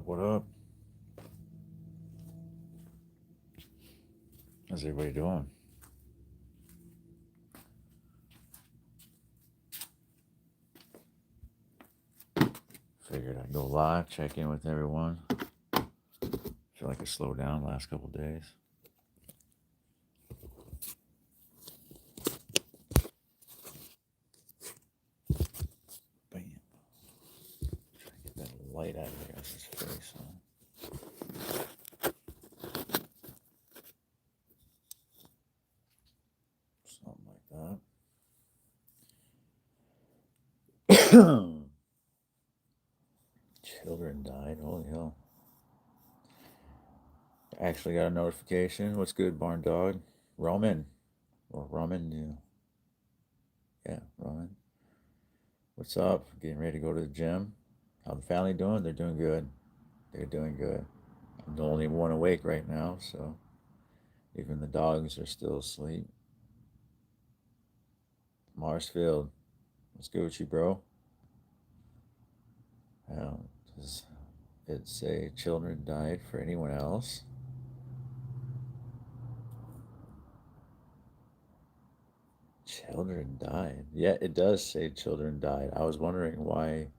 What up? How's everybody doing? Figured I'd go live, check in with everyone. Feel like it slowed down the last couple days. Bam. Try to get that light out of his face. Something like that. Children died. Holy hell. Actually got a notification. What's good, barn dog? Roman. Or Roman, yeah, Roman. What's up? Getting ready to go to the gym. How the family doing? They're doing good. They're doing good. I'm the only one awake right now, so even the dogs are still asleep. Marsfield, what's good with you, bro? Does it say children died for anyone else? Children died. Yeah, it does say children died. I was wondering why.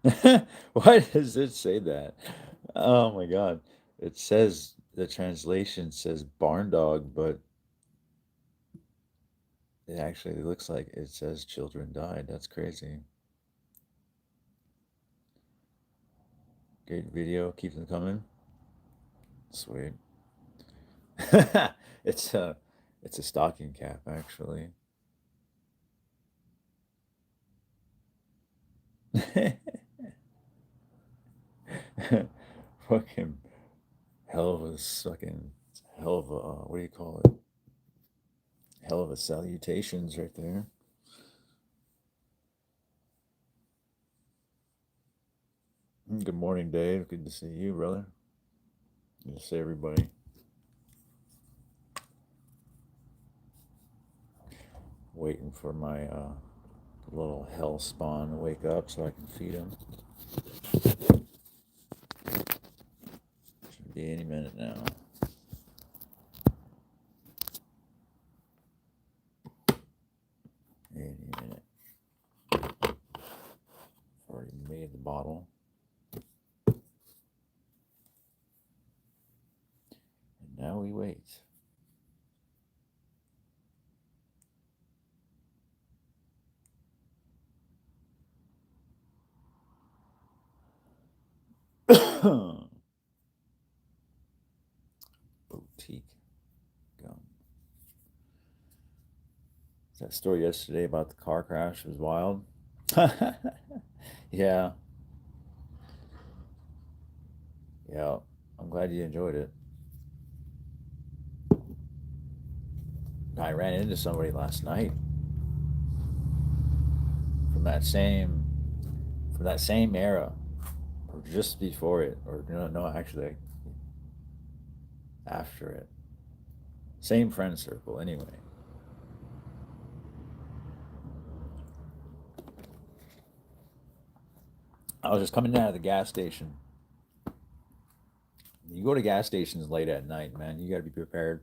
Why does it say that? Oh my god. It says the translation says barn dog, but it actually looks like it says children died. That's crazy. Great video. Keep them coming. Sweet. it's a it's a stocking cap actually. Fucking hell of a fucking hell of a what do you call it? Hell of a salutations right there. Good morning, Dave. Good to see you, brother. Good to see everybody. Waiting for my little hell spawn to wake up so I can feed him. Should be any minute now. Any minute. Already made the bottle. And now we wait. Boutique gum. That story yesterday about the car crash was wild. Yeah, yeah. I'm glad you enjoyed it. I ran into somebody last night from that same from that same era, or just before it, or no, actually after it. Same friend circle, anyway. I was just coming out of the gas station. You go to gas stations late at night, man. You got to be prepared.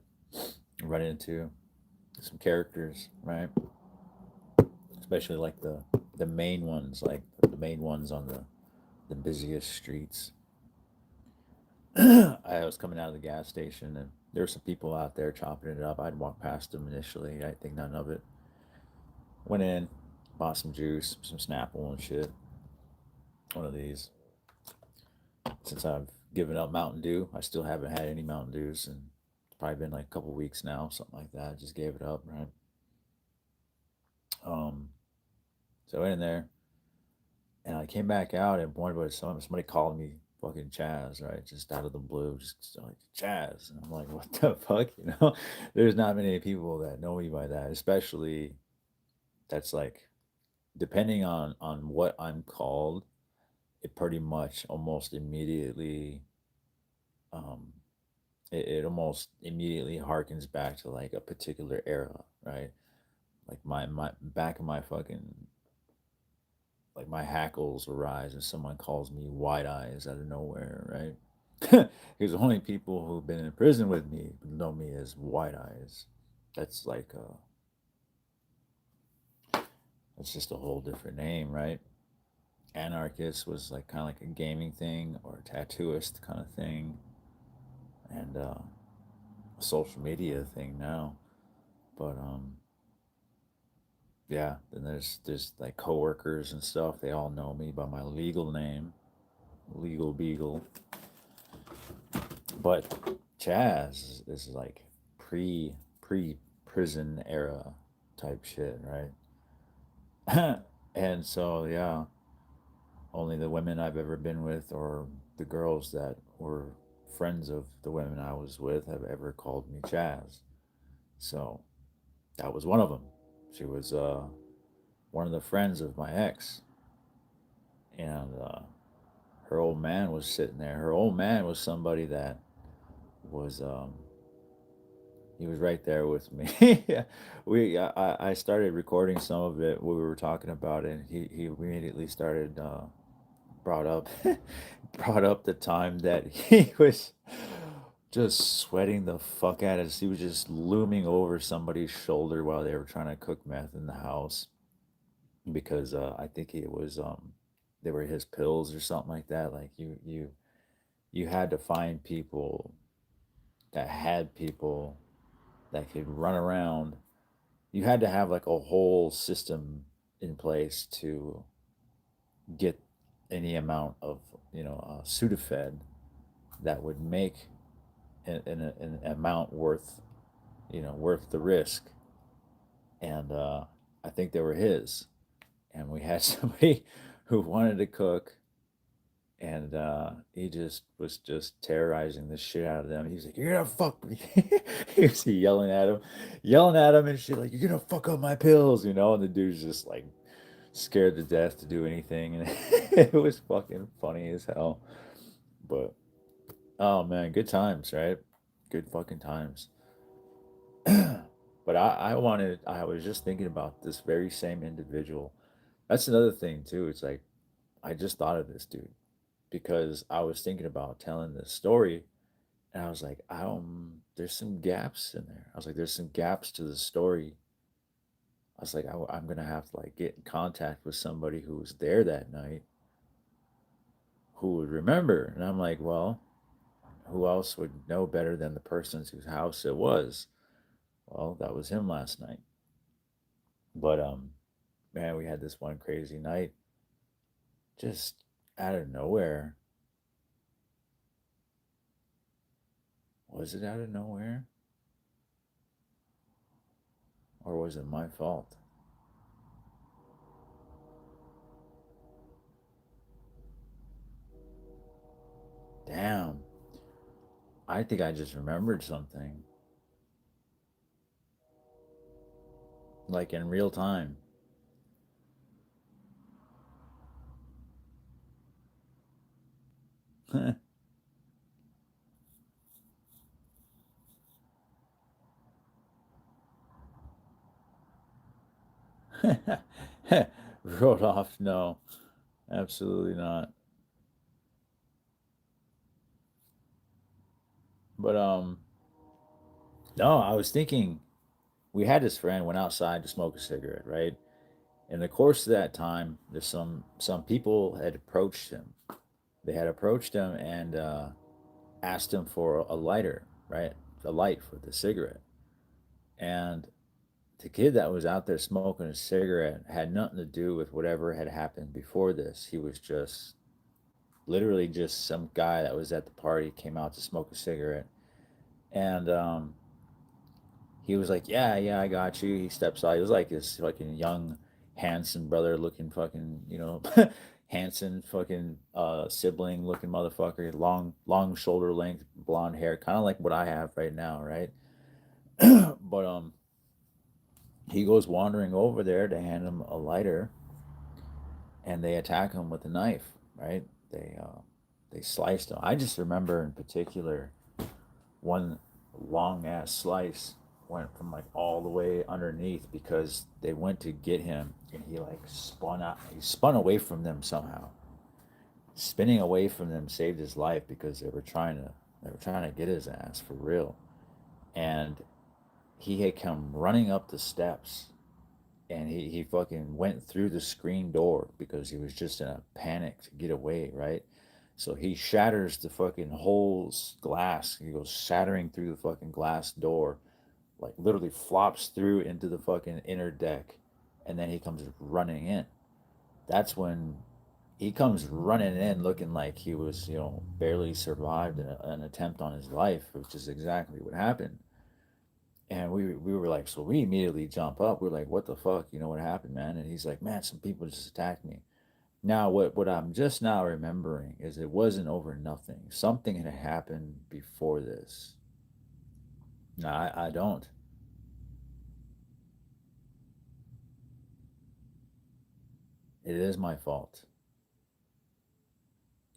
Run into some characters, right? Especially like the main ones, like the main ones on the busiest streets. I was coming out of the gas station and there were some people out there chopping it up. I'd walk past them initially. I think none of it. Went in, bought some juice, some Snapple and shit. One of these. Since I've given up Mountain Dew, I still haven't had any Mountain Dews, and it's probably been like a couple weeks now, something like that. I just gave it up, right? Um, so I went in there, and I came back out, and boy, but somebody called me fucking Chaz, right? Just out of the blue, just like Chaz, and I'm like, what the fuck, There's not many people that know me by that, especially that's like depending on what I'm called, it pretty much almost immediately um it almost immediately harkens back to like a particular era, right? Like my back in my fucking like my hackles arise and someone calls me White Eyes out of nowhere, right? Because only people who've been in prison with me know me as White Eyes. That's like that's just a whole different name, right? Anarchist was like kind of like a gaming thing or a tattooist kind of thing, and a social media thing now. But yeah, then there's like coworkers and stuff. They all know me by my legal name, Legal Beagle. But Chaz is like pre prison era type shit, right? And so yeah, only the women I've ever been with or the girls that were friends of the women I was with have ever called me Chaz. So that was one of them. She was one of the friends of my ex, and her old man was sitting there. Her old man was somebody that was he was right there with me. Yeah, I started recording some of it. We were talking about it. And he immediately started brought up brought up the time that he was just sweating the fuck out of us. He was just looming over somebody's shoulder while they were trying to cook meth in the house because I think it was they were his pills or something like that. Like you had to find people that had people that could run around. You had to have like a whole system in place to get any amount of Sudafed that would make an amount worth worth the risk. And I think they were his. And we had somebody who wanted to cook, and he just was just terrorizing the shit out of them. He was like, "You're gonna fuck me." He was yelling at him and shit, like, "You're gonna fuck up my pills," And the dude's just like scared to death to do anything, and it was fucking funny as hell. But oh man, good times, right? Good fucking times. But I was just thinking about this very same individual. That's another thing too. It's like I just thought of this dude because I was thinking about telling this story, and I was like, there's some gaps in there. I was like, there's some gaps to the story. I was like, I'm gonna have to like get in contact with somebody who was there that night who would remember. And I'm like, well, who else would know better than the person whose house it was? Well, that was him last night. But man, we had this one crazy night just out of nowhere. Was it out of nowhere? Or was it my fault? Damn. I think I just remembered something. Like in real time. Wrote off? No, absolutely not. But no, I was thinking we had this friend went outside to smoke a cigarette, right? In the course of that time, there's some people had approached him. They had approached him and asked him for a lighter, right? A light for the cigarette. And the kid that was out there smoking a cigarette had nothing to do with whatever had happened before this. He was just literally just some guy that was at the party came out to smoke a cigarette, and he was like, "Yeah, I got you." He steps out. He was like this fucking young, handsome brother looking fucking handsome fucking sibling looking motherfucker, long shoulder length blonde hair, kind of like what I have right now, right? But he goes wandering over there to hand him a lighter, and they attack him with a knife, right? They sliced him. I just remember in particular one long ass slice. went from like all the way underneath because they went to get him and he like spun out. He spun away from them somehow. Spinning away from them saved his life because they were trying to get his ass for real. And he had come running up the steps and he fucking went through the screen door because he was just in a panic to get away, right? So he shatters the fucking whole glass. He goes shattering through the fucking glass door, like literally flops through into the fucking inner deck, and then he comes running in. That's when he comes running in looking like he was, barely survived an attempt on his life, which is exactly what happened. And we were like, so we immediately jump up. We're like, what the fuck? You know what happened, man? And he's like, man, some people just attacked me. Now, what I'm just now remembering is it wasn't over nothing. Something had happened before this. No, I don't. It is my fault.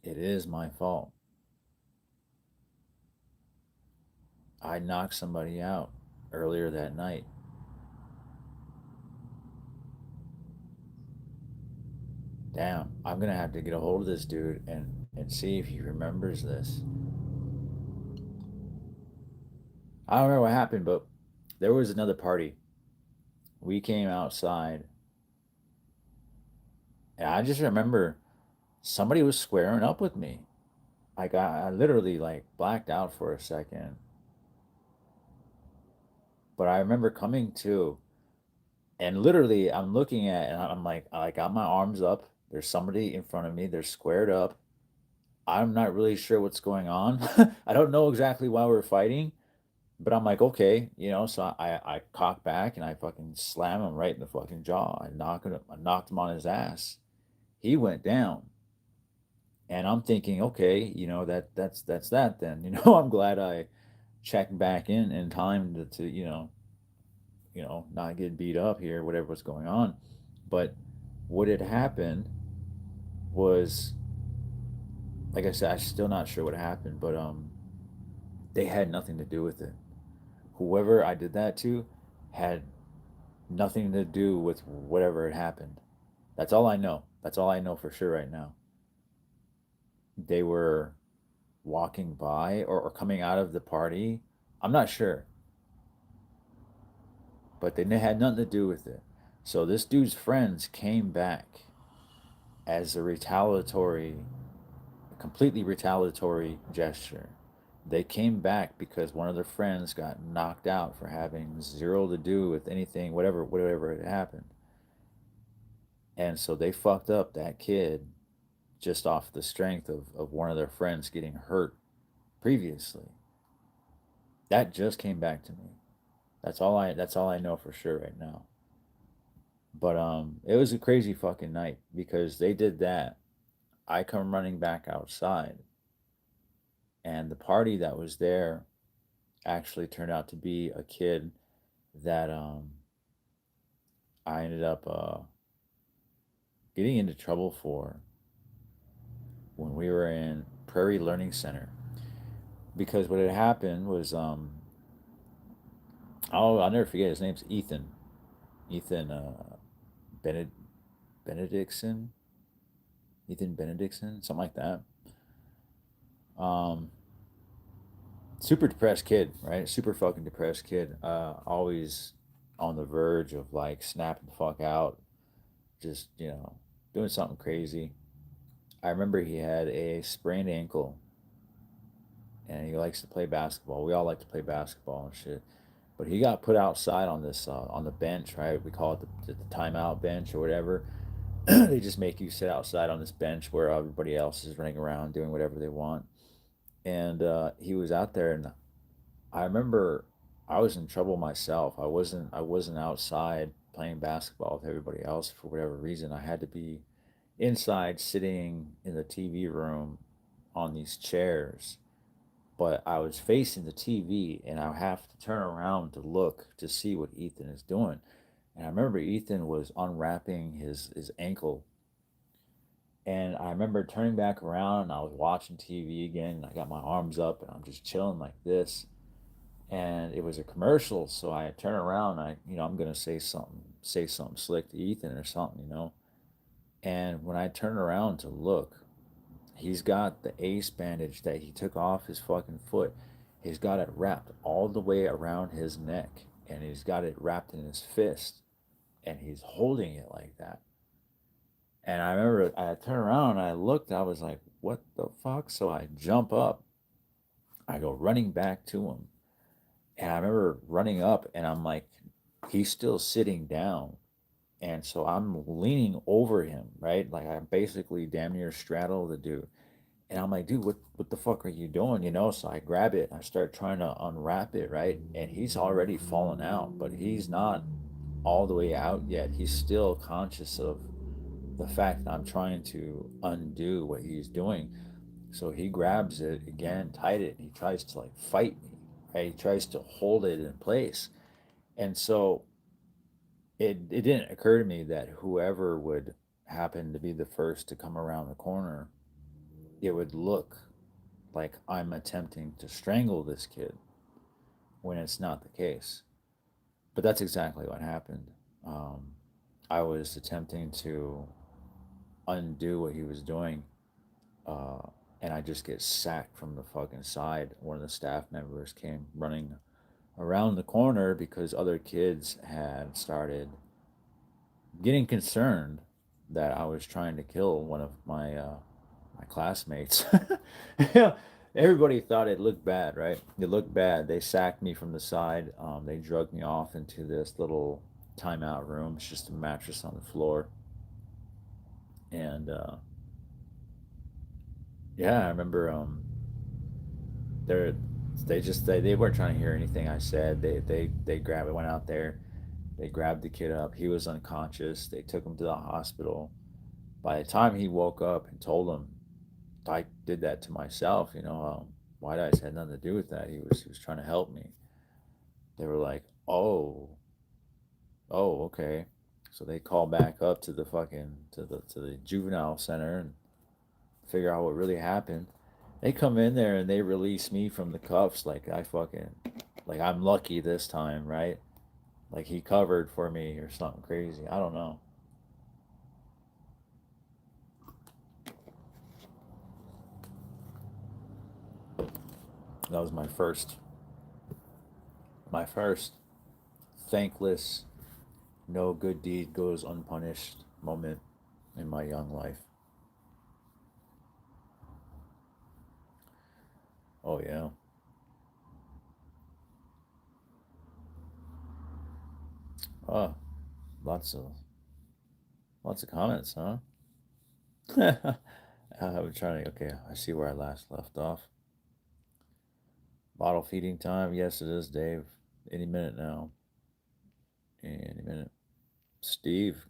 It is my fault. I knocked somebody out earlier that night. Damn, I'm gonna have to get a hold of this dude and see if he remembers this. I don't know what happened, but there was another party. We came outside, and I just remember somebody was squaring up with me. Like I literally like blacked out for a second, but I remember coming to, and literally I'm looking at, and I'm like, I got my arms up. There's somebody in front of me. They're squared up. I'm not really sure what's going on. I don't know exactly why we're fighting, but I'm like, okay, so I cock back and I fucking slam him right in the fucking jaw. I knocked him on his ass. He went down. And I'm thinking, okay, that's that then. I'm glad I checked back in time to not get beat up here, whatever was going on. But what had happened was, like I said, I'm still not sure what happened, but they had nothing to do with it. Whoever I did that to had nothing to do with whatever had happened. That's all I know. That's all I know for sure right now. They were walking by or coming out of the party. I'm not sure, but they had nothing to do with it. So this dude's friends came back as a completely retaliatory gesture. They came back because one of their friends got knocked out for having zero to do with anything, whatever had happened. And so they fucked up that kid just off the strength of one of their friends getting hurt previously. That just came back to me. That's all I know for sure right now. But it was a crazy fucking night because they did that. I come running back outside, and the party that was there actually turned out to be a kid that I ended up getting into trouble for when we were in Prairie Learning Center. Because what had happened was, I'll never forget, his name's Ethan. Ethan Bened- Benedictson? Ethan Benedictson? Something like that. Um, Super depressed kid, right? Super fucking depressed kid. Always on the verge of like snapping the fuck out, just doing something crazy. I remember he had a sprained ankle, and he likes to play basketball. We all like to play basketball and shit. But he got put outside on this on the bench, right? We call it the timeout bench or whatever. They just make you sit outside on this bench where everybody else is running around doing whatever they want. And he was out there, and I remember I was in trouble myself. I wasn't outside playing basketball with everybody else for whatever reason. I had to be inside sitting in the TV room on these chairs. But I was facing the TV and I have to turn around to look to see what Ethan is doing. And I remember Ethan was unwrapping his ankle. And I remember turning back around and I was watching TV again. And I got my arms up and I'm just chilling like this. and it was a commercial. So I turn around, I'm gonna say something slick to Ethan or something, And when I turn around to look, he's got the ace bandage that he took off his fucking foot. He's got it wrapped all the way around his neck, and he's got it wrapped in his fist, and he's holding it like that. And I remember I turned around and I looked, I was like, what the fuck? So I jump up, I go running back to him. And I remember running up and I'm like, he's still sitting down. And so I'm leaning over him, right? Like I basically damn near straddle the dude. And I'm like, dude, what the fuck are you doing? So I grab it, I start trying to unwrap it, right? And he's already fallen out, but he's not all the way out yet. He's still conscious of the fact that I'm trying to undo what he's doing. So he grabs it again, tight it, and he tries to like fight me. Right? He tries to hold it in place. And so it didn't occur to me that whoever would happen to be the first to come around the corner, it would look like I'm attempting to strangle this kid when it's not the case. But that's exactly what happened. Um, I was attempting to undo what he was doing, uh, and I just get sacked from the fucking side. One of the staff members came running around the corner because other kids had started getting concerned that I was trying to kill one of my classmates. Yeah, everybody thought it looked bad, right? It looked bad. They sacked me from the side. They drugged me off into this little timeout room. It's just a mattress on the floor, and yeah, I remember they they weren't trying to hear anything I said. They grabbed it, went out there, they grabbed the kid up. He was unconscious. They took him to the hospital. By the time he woke up and told them, I did that to myself. White Eyes had nothing to do with that. He was trying to help me. They were like, oh, okay. So they call back up to the fucking to the juvenile center and figure out what really happened. They come in there and they release me from the cuffs like I'm lucky this time, right? Like he covered for me or something crazy. I don't know. That was my first thankless, no good deed goes unpunished moment in my young life. Oh yeah. Oh, lots of lots of comments, huh? I'm trying to. Okay, I see where I last left off. Bottle feeding time. Yes, it is, Dave. Any minute now. Any minute. Steve,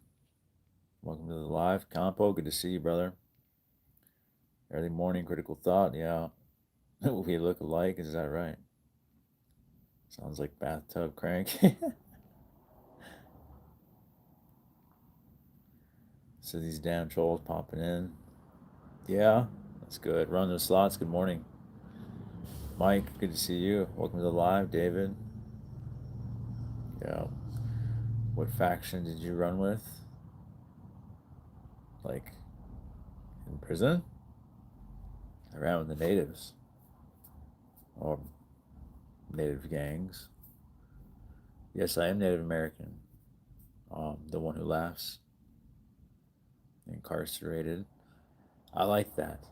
welcome to the live. Compo, good to see you, brother. Early morning critical thought. Yeah. We look alike. Is that right? Sounds like bathtub crank. So these damn trolls popping in. Yeah, that's good. Run those slots. Good morning. Mike, good to see you. Welcome to the live, David. Yeah. What faction did you run with? Like in prison? I ran with the natives or native gangs. Yes, I am Native American. The one who laughs, incarcerated. I like that.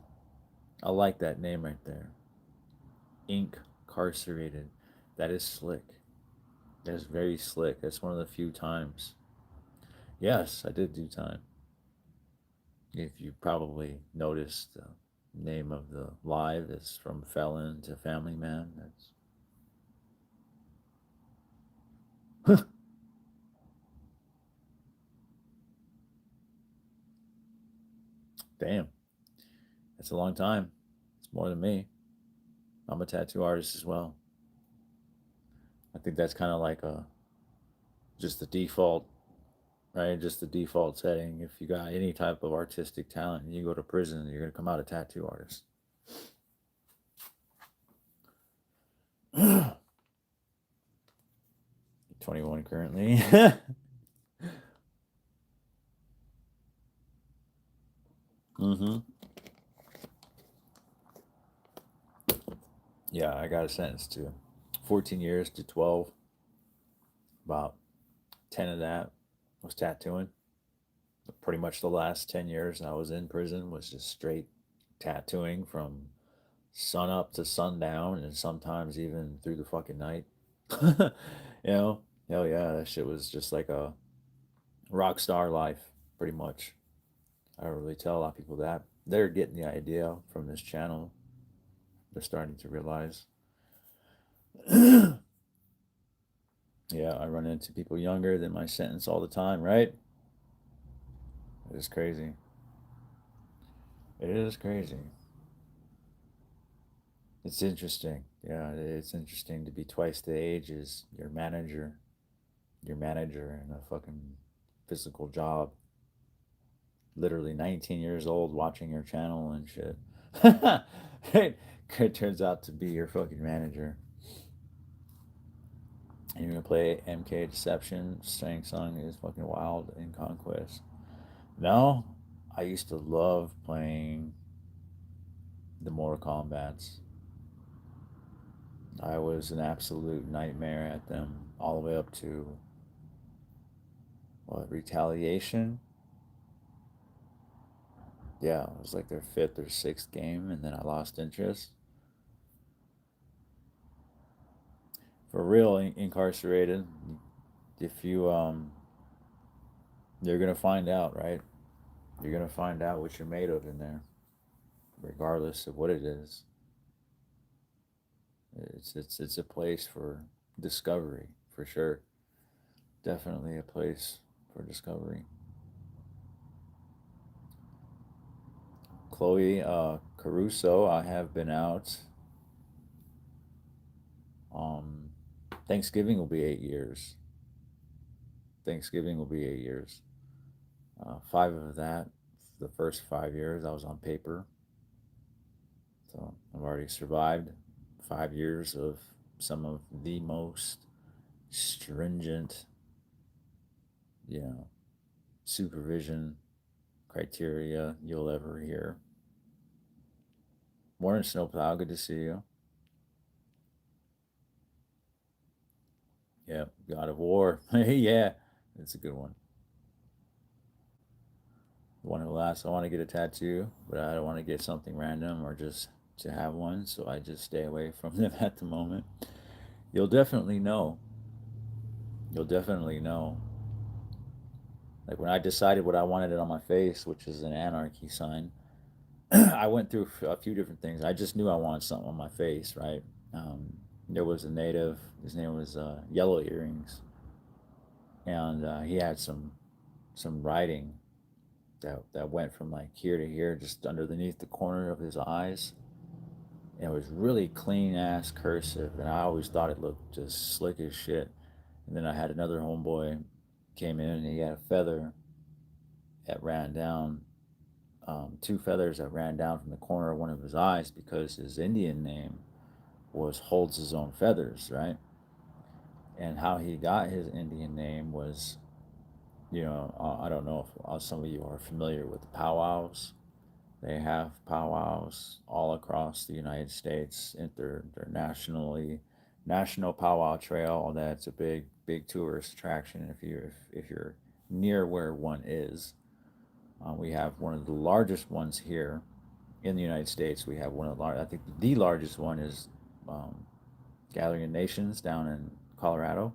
I like that name right there. Incarcerated. That is slick. That is very slick. That's one of the few times. Yes, I did do time. If you probably noticed, the name of the live is from Felon to Family Man. That's damn. That's a long time. It's more than me. I'm a tattoo artist as well. I think that's kind of like a just the default, right? Just the default setting. If you got any type of artistic talent and you go to prison, you're gonna come out a tattoo artist. 21 currently. Mm-hmm. Yeah, I got a sentence to 14 years to 12. About 10 of that was tattooing. Pretty much the last 10 years I was in prison was just straight tattooing from sun up to sundown and sometimes even through the fucking night. you know? Hell yeah, that shit was just like a rock star life, pretty much. I don't really tell a lot of people that. They're getting the idea from this channel. They're starting to realize. Yeah, I run into people younger than my sentence all the time, right? It is crazy. It is crazy. It's interesting. Yeah, it's interesting to be twice the age as your manager in a fucking physical job. Literally 19 years old watching your channel and shit. It turns out to be your fucking manager. And you're gonna play MK Deception. Sang Song is fucking wild in Conquest. No, I used to love playing the Mortal Kombats. I was an absolute nightmare at them all the way up to what, Retaliation. Yeah, it was like their fifth or sixth game, and then I lost interest. For real, incarcerated. If you you're gonna find out, right? You're gonna find out what you're made of in there, regardless of what it is. It's a place for discovery for sure. Definitely a place for discovery. Chloe Caruso, I have been out. Um, Thanksgiving will be 8 years. Thanksgiving will be 8 years. Five of that, the first 5 years, I was on paper. So I've already survived 5 years of some of the most stringent, you know, supervision criteria you'll ever hear. Morning, Snowplow. Good to see you. Yeah, God of War. Yeah, it's a good one. The one who laughs. I want to get a tattoo, but I don't want to get something random or just to have one, so I just stay away from them at the moment. You'll definitely know. You'll definitely know. Like when I decided what I wanted it on my face, which is an anarchy sign, I went through a few different things. I just knew I wanted something on my face, right? Um, there was a native. His name was Yellow Earrings, and he had some writing that went from like here to here, just underneath the corner of his eyes. And it was really clean ass cursive, and I always thought it looked just slick as shit. And then I had another homeboy came in, and he had a feather that ran down, two feathers that ran down from the corner of one of his eyes because his Indian name was holds his own feathers, right? And how he got his Indian name was, I don't know if some of you are familiar with the powwows. They have powwows all across the United States. They're national powwow trail. That's a big tourist attraction if you're near where one is. We have one of the largest ones here in the United States. We have one of the I think the largest one is um, Gathering of Nations down in Colorado.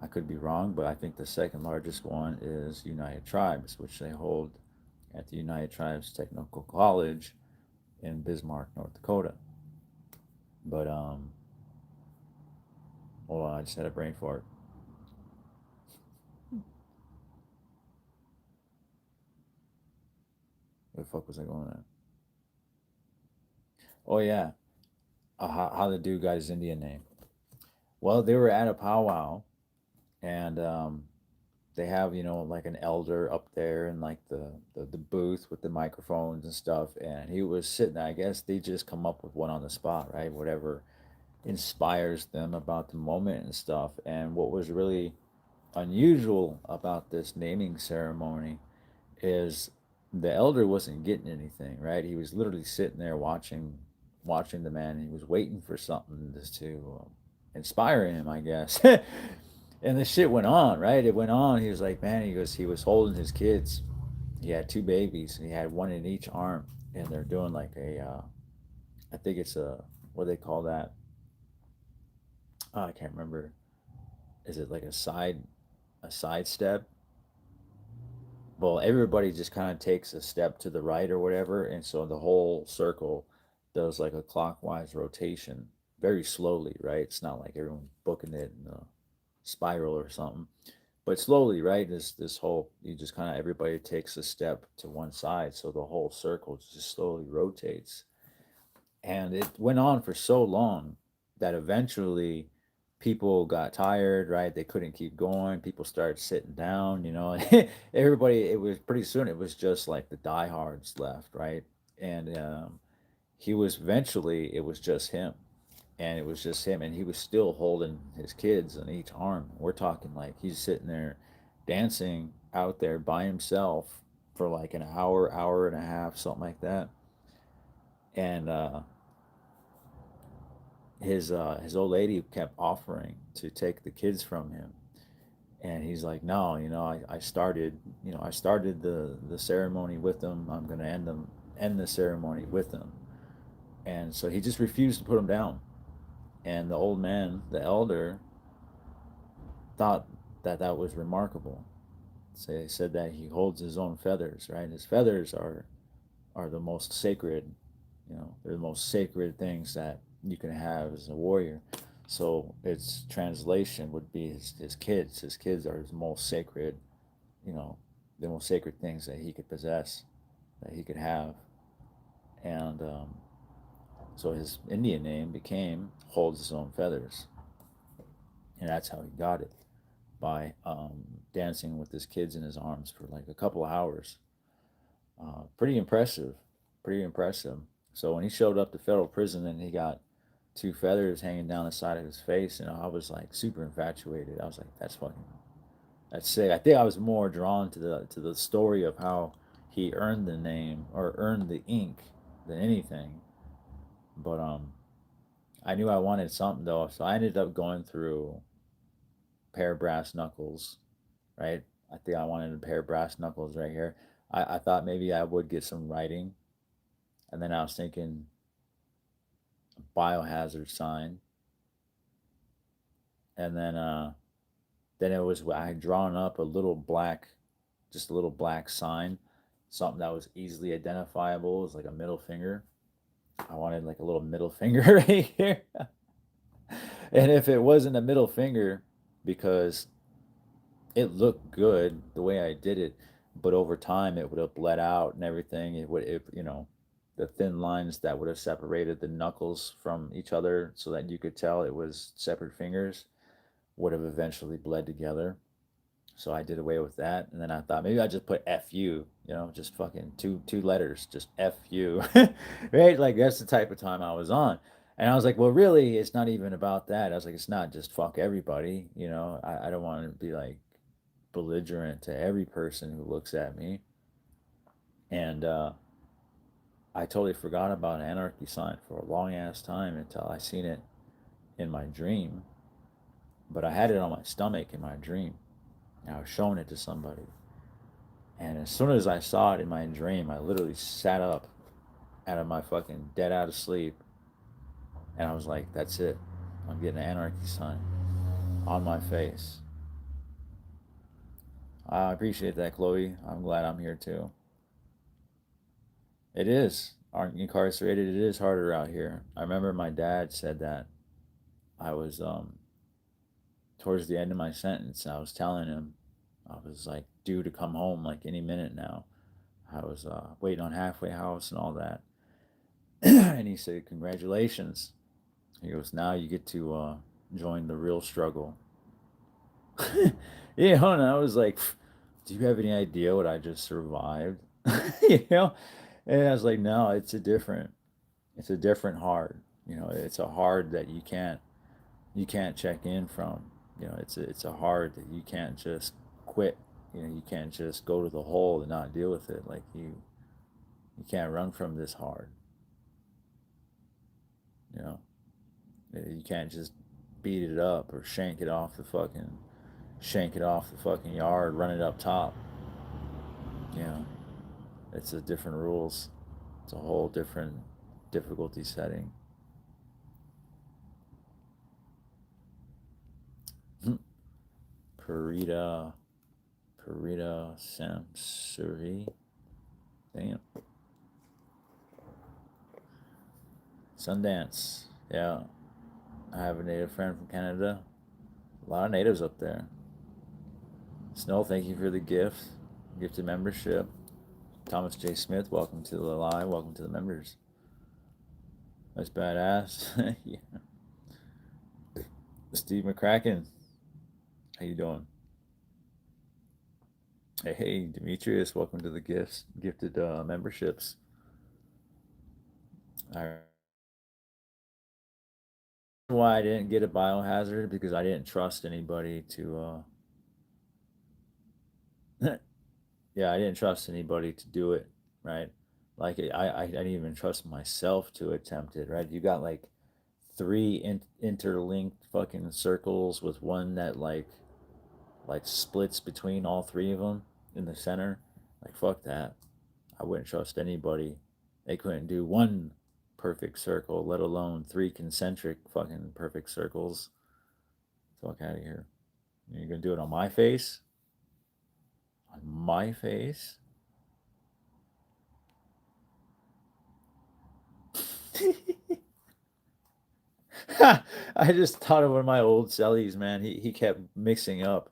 I could be wrong, but I think the second largest one is United Tribes, which they hold at the United Tribes Technical College in Bismarck, North Dakota. But hold on, I just had a brain fart. Where the fuck was I going at? Oh yeah, how the dude got his Indian name. Well, they were at a powwow, and they have like an elder up there in like the booth with the microphones and stuff, and he was sitting there. I guess they just come up with one on the spot, right? Whatever inspires them about the moment and stuff. And what was really unusual about this naming ceremony is the elder wasn't getting anything, right? He was literally sitting there watching the man. He was waiting for something just to inspire him, I guess. And the shit went on, right? It went on. He was like, man, he was holding his kids. He had two babies. He had one in each arm, and they're doing like I think it's a, what do they call that? Oh, I can't remember. Is it like a side step? Well, everybody just kind of takes a step to the right or whatever, and so the whole circle does like a clockwise rotation very slowly, right? It's not like everyone's booking it in a spiral or something, but slowly, right? This whole, you just kind of, everybody takes a step to one side, so the whole circle just slowly rotates. And it went on for so long that eventually people got tired, right? They couldn't keep going. People started sitting down, you know. Everybody, it was pretty soon, it was just like the diehards left, right? And he was, eventually, it was just him. And it was just him. And he was still holding his kids on each arm. We're talking like he's sitting there dancing out there by himself for like an hour, hour and a half, something like that. And his old lady kept offering to take the kids from him, and he's like, no, you know, I started, you know, I started the ceremony with them. I'm gonna end the ceremony with them. And so he just refused to put them down. And the old man, the elder, thought that that was remarkable. So he said that he holds his own feathers, right? His feathers are the most sacred, you know, they're the most sacred things that you can have as a warrior. So its translation would be his kids. His kids are his most sacred, you know, the most sacred things that he could possess, that he could have. And so his Indian name became Holds His Own Feathers. And that's how he got it, by dancing with his kids in his arms for like a couple of hours. Pretty impressive. Pretty impressive. So when he showed up to federal prison and he got two feathers hanging down the side of his face, you know, I was like super infatuated. I was like, that's fucking, that's sick. I think I was more drawn to the story of how he earned the name or earned the ink than anything. But I knew I wanted something though, so I ended up going through pair of brass knuckles, right? I think I wanted a pair of brass knuckles right here. I thought maybe I would get some writing, and then I was thinking biohazard sign, and then it was, I had drawn up a little black, just a little black sign, something that was easily identifiable. It was like a middle finger. I wanted like a little middle finger right here. And if it wasn't a middle finger, because it looked good the way I did it, but over time it would have bled out and everything. It would, you know, the thin lines that would have separated the knuckles from each other so that you could tell it was separate fingers would have eventually bled together. So I did away with that, and then I thought maybe I just put "fu," you know, just fucking two letters, just "fu," right? Like that's the type of time I was on, and I was like, well, really, it's not even about that. I was like, it's not just fuck everybody, you know. I don't want to be like belligerent to every person who looks at me, and I totally forgot about an anarchy sign for a long ass time until I seen it in my dream, but I had it on my stomach in my dream. And I was showing it to somebody. And as soon as I saw it in my dream, I literally sat up out of my fucking dead out of sleep. And I was like, that's it. I'm getting an anarchy sign on my face. I appreciate that, Chloe. I'm glad I'm here too. It is. Aren't incarcerated? It is harder out here. I remember my dad said that I was towards the end of my sentence. I was telling him I was like due to come home like any minute now. I was waiting on halfway house and all that. And he said, congratulations. He goes, now you get to join the real struggle. You know, and I was like, do you have any idea what I just survived? You know? And I was like, no, it's a different hard. It's a hard that you can't check in from. It's a hard that you can't just quit. You can't just go to the hole and not deal with it. Like you can't run from this hard. You know, you can't just beat it up or shank it off the fucking yard, run it up top. You know, it's a different rules. It's a whole different difficulty setting. Parita, Parita Samsuri. Damn. Sundance. Yeah. I have a native friend from Canada. A lot of natives up there. Snow, thank you for the gifted membership. Thomas J. Smith, welcome to the live. Welcome to the members. That's badass. Yeah. Steve McCracken, how you doing? Hey, Demetrius, welcome to the gifted memberships. I why I didn't get a biohazard because I didn't trust anybody to yeah, I didn't trust anybody to do it, right? Like I didn't even trust myself to attempt it, right? You got like three interlinked fucking circles with one that like splits between all three of them in the center. Like fuck that. I wouldn't trust anybody. They couldn't do one perfect circle, let alone three concentric fucking perfect circles. Fuck out of here. You're gonna do it on my face? On my face? I just thought of one of my old cellies, man. He kept mixing up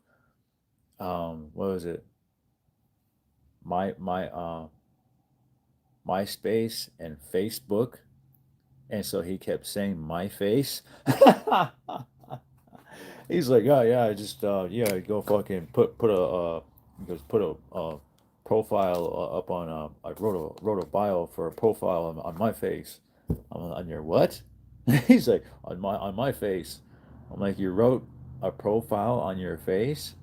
what was it? My MySpace and Facebook. And so he kept saying my face. He's like, oh yeah, I just yeah, go fucking put a he goes put a profile up on I wrote a bio for a profile on my face. On your what? He's like on my face. I'm like, you wrote a profile on your face?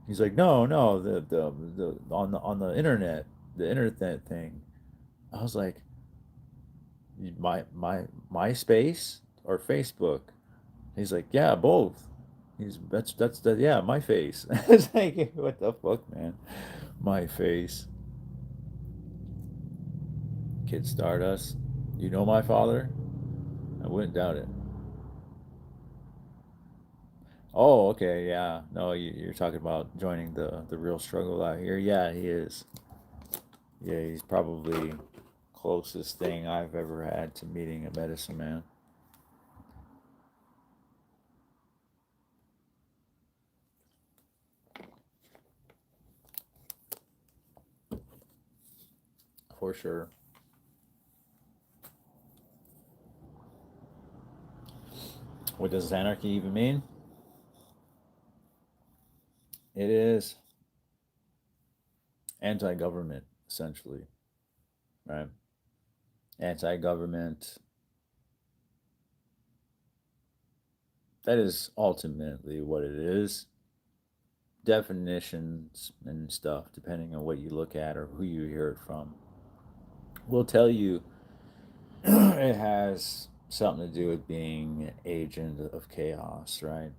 He's like, no, the on the internet, the internet thing. I was like, my MySpace or Facebook? He's like, yeah, both. That's the yeah, my face. It's like, what the fuck, man? My face. Kid Stardust. You know my father? I wouldn't doubt it. Oh, okay, yeah. No, you're talking about joining the real struggle out here. Yeah, he is. Yeah, he's probably closest thing I've ever had to meeting a medicine man. For sure. What does anarchy even mean? It is anti-government, essentially, right? Anti-government. That is ultimately what it is. Definitions and stuff, depending on what you look at or who you hear it from, will tell you it has something to do with being an agent of chaos, right?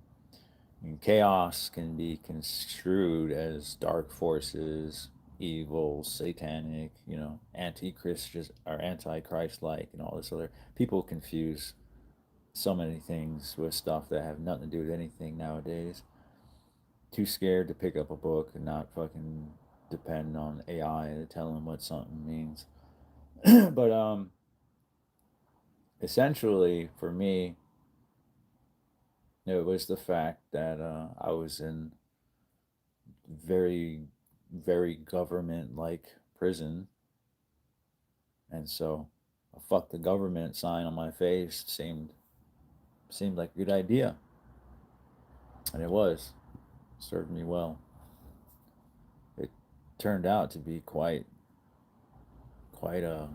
And chaos can be construed as dark forces, evil, satanic, antichrist or antichrist like, and all this other. People confuse so many things with stuff that have nothing to do with anything nowadays. Too scared to pick up a book and not fucking depend on AI to tell them what something means. But essentially for me, it was the fact that I was in very, very government like prison, and so a fuck the government sign on my face seemed like a good idea, and it was served me well. It turned out to be quite a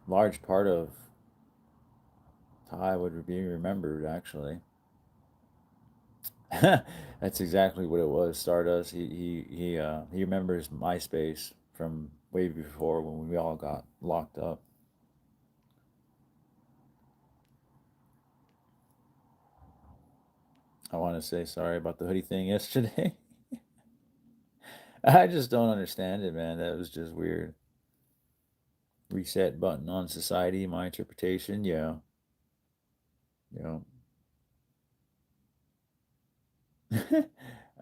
large part of how I would be remembered, actually. That's exactly what it was. Stardust. He remembers MySpace from way before when we all got locked up. I want to say sorry about the hoodie thing yesterday. I just don't understand it, man. That was just weird. Reset button on society. My interpretation. Yeah, yeah.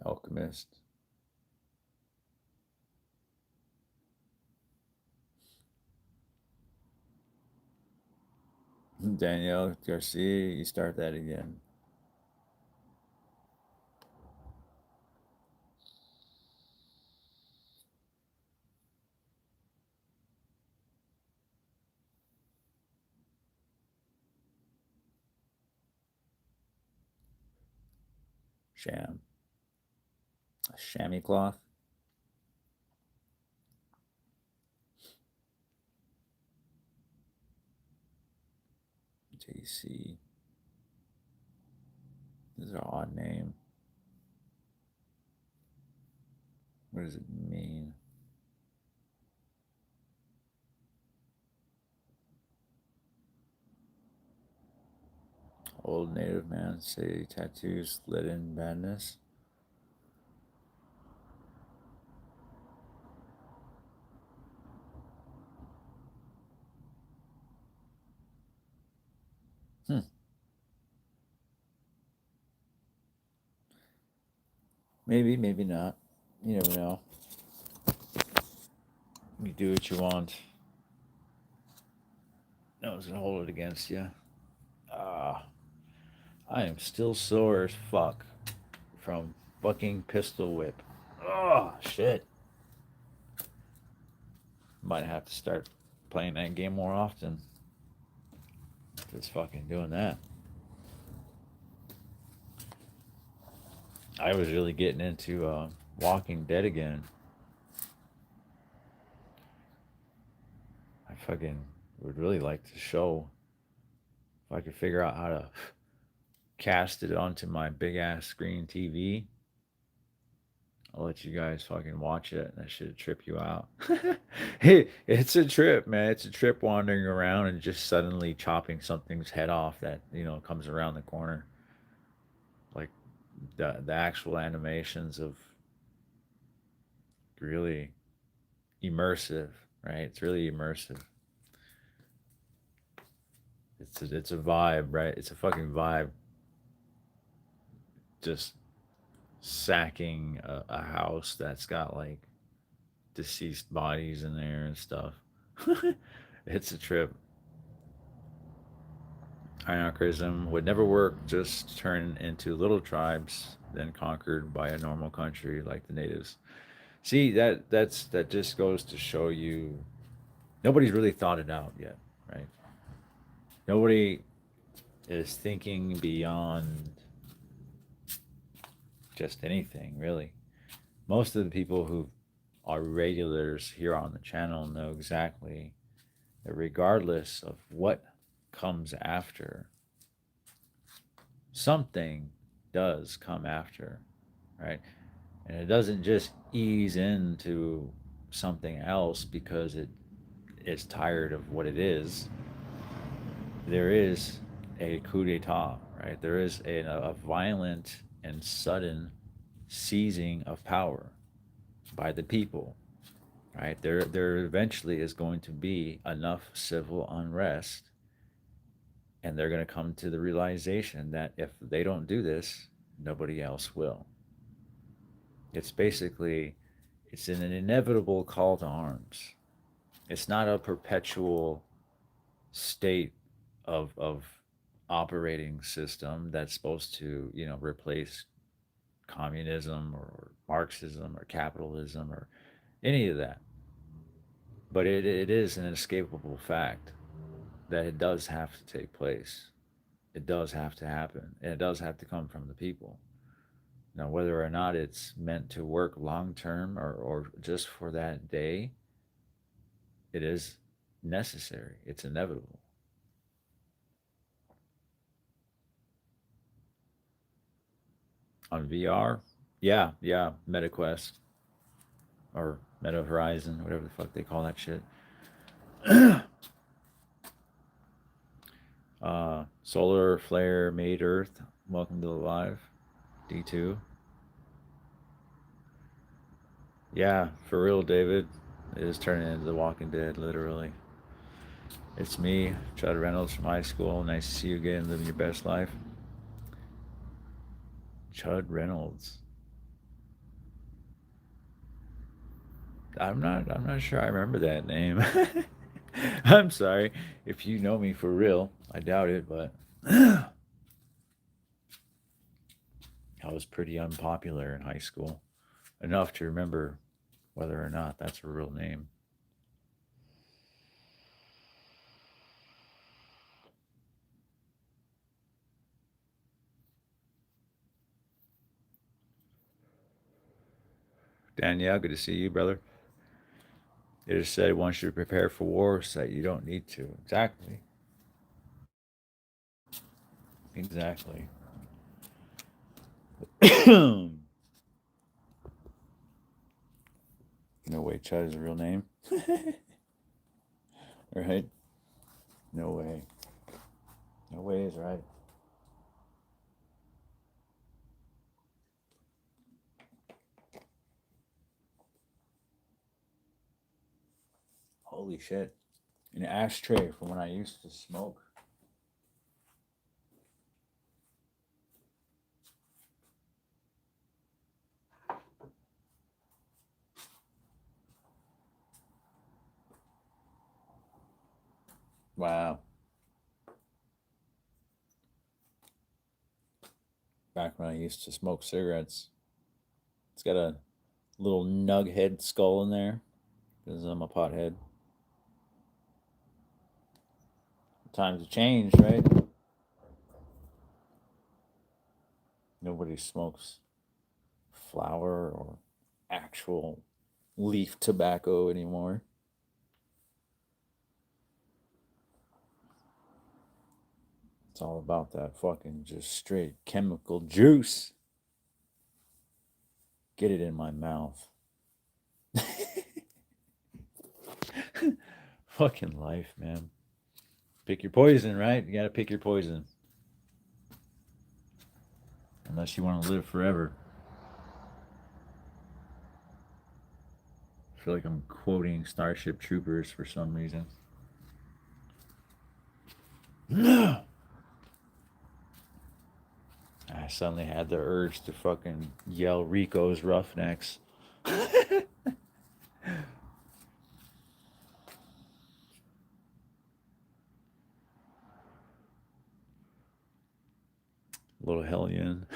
Alchemist. Danielle Garcia. You start that again. Sham. A chamois cloth. JC. This is an odd name. What does it mean? Old native man say tattoos let in badness. Hmm. Maybe, maybe not. You never know. You do what you want. No one's gonna hold it against you. Ah, I am still sore as fuck from fucking pistol whip. Oh shit. Might have to start playing that game more often. Just fucking doing that. I was really getting into Walking Dead again. I fucking would really like to show if I could figure out how to cast it onto my big ass screen TV. I'll let you guys fucking watch it. That should trip you out. Hey, it's a trip, man. It's a trip wandering around and just suddenly chopping something's head off that comes around the corner. Like the actual animations of really immersive, right? It's really immersive. It's a vibe, right? It's a fucking vibe. Just sacking a house that's got like deceased bodies in there and stuff. It's a trip. Iocrism would never work, just turn into little tribes, then conquered by a normal country like the natives. See, that just goes to show you nobody's really thought it out yet, right? Nobody is thinking beyond just anything, really. Most of the people who are regulars here on the channel know exactly that regardless of what comes after, something does come after, right? And it doesn't just ease into something else because it is tired of what it is. There is a coup d'etat, right? There is a violent and sudden seizing of power by the people, right? There eventually is going to be enough civil unrest, and they're going to come to the realization that if they don't do this, nobody else will. It's basically it's an inevitable call to arms. It's not a perpetual state of operating system that's supposed to replace communism or Marxism or capitalism or any of that. But it is an inescapable fact that it does have to take place. It does have to happen, and it does have to come from the people. Now, whether or not it's meant to work long term or just for that day, it is necessary. It's inevitable. On VR. Yeah, yeah, MetaQuest or Meta Horizon, whatever the fuck they call that shit. Solar Flare made Earth. Welcome to the live. D2. Yeah, for real, David. It is turning into The Walking Dead, literally. It's me, Chad Reynolds from high school. Nice to see you again, living your best life. Chud Reynolds. I'm not sure I remember that name. I'm sorry. If you know me for real, I doubt it, but I was pretty unpopular in high school. Enough to remember whether or not that's a real name. Danielle, good to see you, brother. It is said one should prepare for war so that you don't need to. Exactly. Exactly. No way Chud is a real name. Right? No way. No way is right. Holy shit. An ashtray from when I used to smoke. Wow. Back when I used to smoke cigarettes. It's got a little nug head skull in there because I'm a pothead. Times have changed, right? Nobody smokes flower or actual leaf tobacco anymore. It's all about that fucking just straight chemical juice. Get it in my mouth. Fucking life, man. Pick your poison, right? You gotta pick your poison. Unless you want to live forever. I feel like I'm quoting Starship Troopers for some reason. I suddenly had the urge to fucking yell Rico's Roughnecks. Little hellion.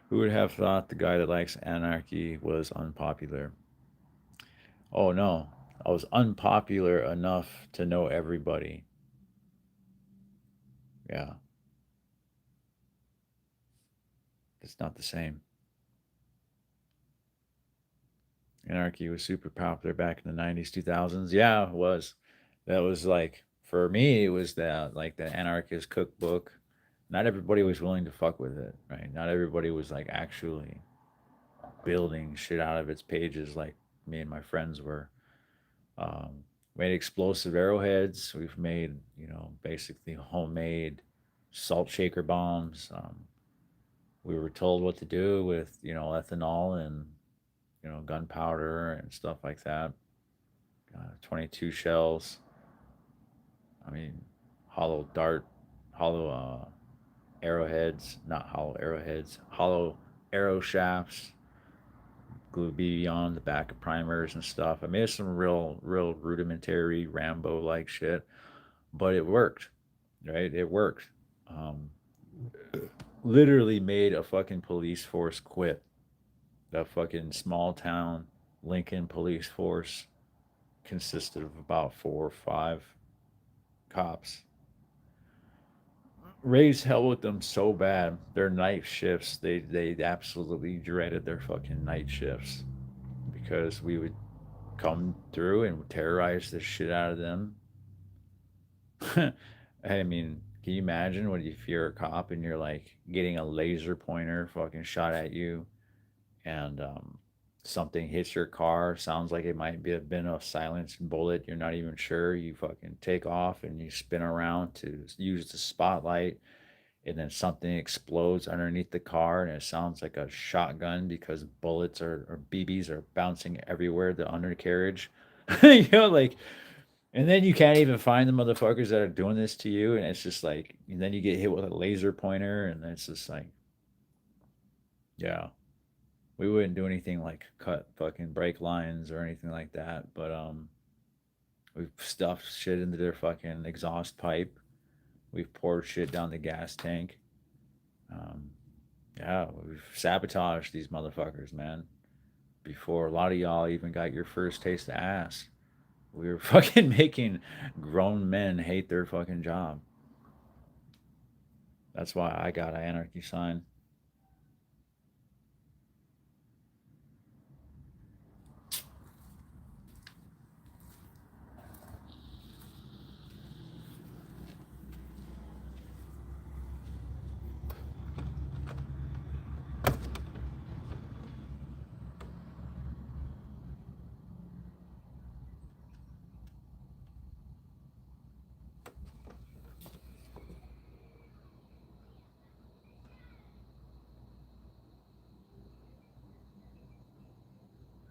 Who would have thought the guy that likes anarchy was unpopular? Oh no, I was unpopular enough to know everybody. Yeah, it's not the same. Anarchy was super popular back in the 90s, 2000s. Yeah, it was. That was like, for me, it was the anarchist cookbook. Not everybody was willing to fuck with it, right? Not everybody was like actually building shit out of its pages like me and my friends were. Um, made explosive arrowheads. We've made, basically homemade salt shaker bombs. We were told what to do with, ethanol and, gunpowder and stuff like that. 22 shells. I mean, hollow dart, hollow arrowheads, not hollow arrowheads, hollow arrow shafts, glue BB on the back of primers and stuff. I made some real rudimentary Rambo like shit, but it worked, right? It worked. Um, literally made a fucking police force quit. The fucking small town Lincoln police force consisted of about 4 or 5 cops. Raised hell with them so bad. Their night shifts, they absolutely dreaded their fucking night shifts because we would come through and terrorize the shit out of them. I mean, Can you imagine what if you're a cop and you're like getting a laser pointer fucking shot at you, and something hits your car? Sounds like it might be have been a silenced bullet. You're not even sure. You fucking take off and you spin around to use the spotlight, and then something explodes underneath the car, and it sounds like a shotgun because bullets or BBs are bouncing everywhere the undercarriage. Like, and then you can't even find the motherfuckers that are doing this to you, and it's just like, and then you get hit with a laser pointer, and it's just like, yeah, we wouldn't do anything like cut fucking brake lines or anything like that, but we've stuffed shit into their fucking exhaust pipe. We've poured shit down the gas tank. Um, yeah, we've sabotaged these motherfuckers, man. Before a lot of y'all even got your first taste of ass, we were fucking making grown men hate their fucking job. That's why I got an anarchy sign.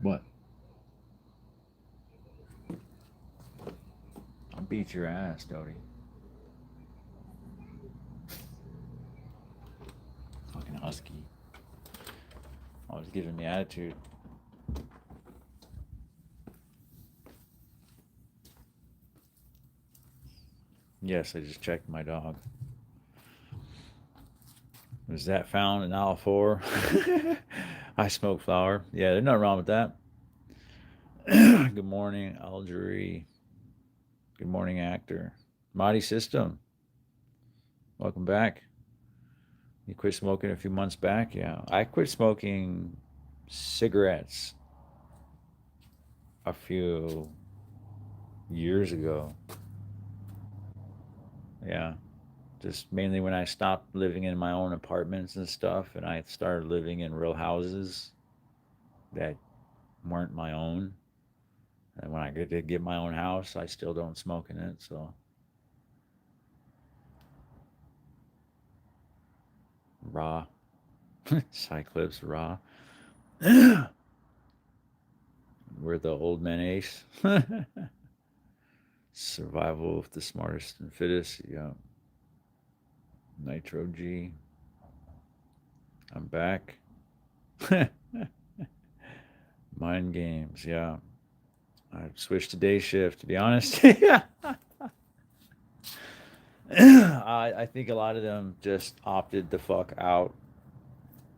What? I'll beat your ass, Dodie. Fucking husky. Always giving me attitude. Yes, I just checked my dog. Was that found in aisle 4? I smoke flower. Yeah, there's nothing wrong with that. Good morning, Algerie. Good morning, actor. Mighty System. Welcome back. You quit smoking a few months back? Yeah. I quit smoking cigarettes a few years ago. Yeah. Just mainly when I stopped living in my own apartments and stuff, and I started living in real houses that weren't my own. And when I did get my own house, I still don't smoke in it. So raw. Cyclips raw. We're the old men ace. Survival of the smartest and fittest. Yeah. Nitro G. I'm back. Mind games. Yeah. I switched to day shift, to be honest. Yeah. I think a lot of them just opted the fuck out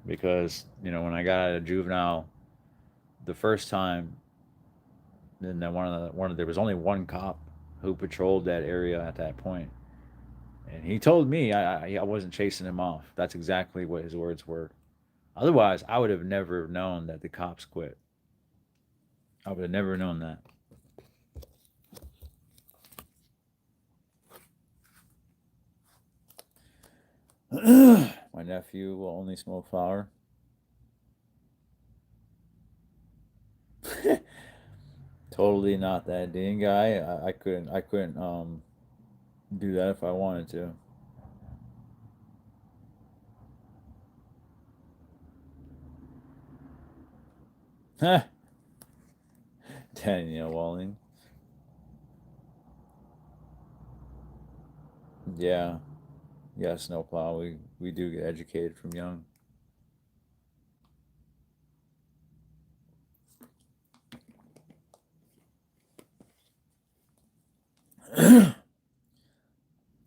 because, when I got out of juvenile the first time, then there was only one cop who patrolled that area at that point, and he told me I wasn't chasing him off. That's exactly what his words were. Otherwise, I would have never known that the cops quit. I would have never known that. My nephew will only smoke flower. Totally not that Dean guy. I couldn't do that if I wanted to. Danielle Walling. Yeah. Yeah, snowplow. We do get educated from young.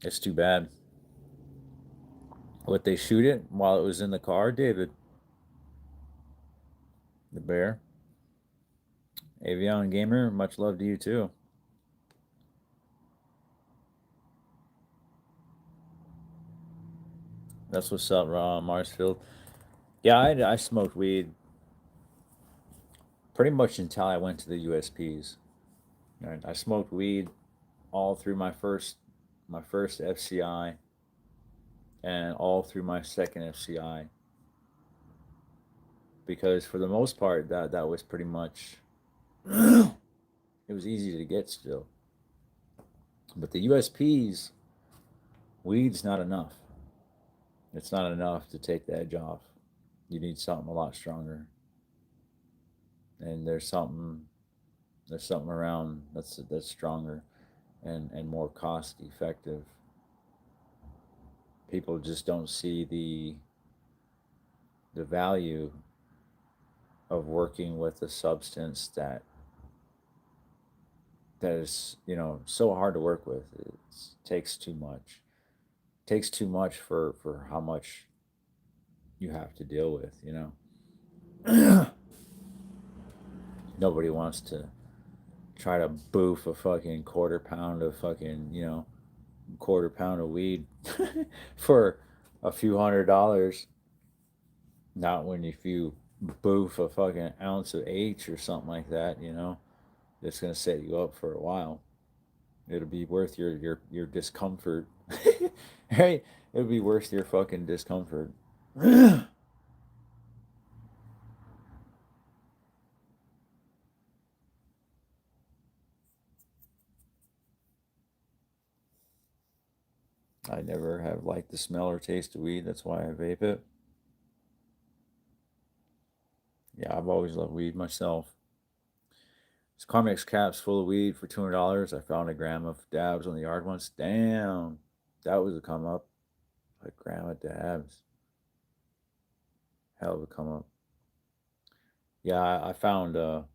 It's too bad. What, they shoot it while it was in the car, David? The bear. Avion Gamer, much love to you too. That's what's up, Marsfield. Yeah, I smoked weed pretty much until I went to the USPs. Right? I smoked weed all through my first FCI. and all through my second FCI, because for the most part that was pretty much it was easy to get still. But the USPs, weed's not enough. It's not enough to take the edge off. You need something a lot stronger. And there's something around that's stronger and more cost effective. People just don't see the value of working with a substance that is, so hard to work with. It takes too much. Takes too much for how much you have to deal with. Nobody wants to try to boof a fucking quarter pound of weed for a few $100. Not when if you boof a fucking ounce of H or something like that. It's gonna set you up for a while. It'll be worth your discomfort. Right? It'll be worth your fucking discomfort. I never have liked the smell or taste of weed. That's why I vape it. Yeah, I've always loved weed myself. This Carmex cap's full of weed for $200. I found a gram of dabs on the yard once. Damn, that was a come up. A gram of dabs, hell of a come up. Yeah, I found a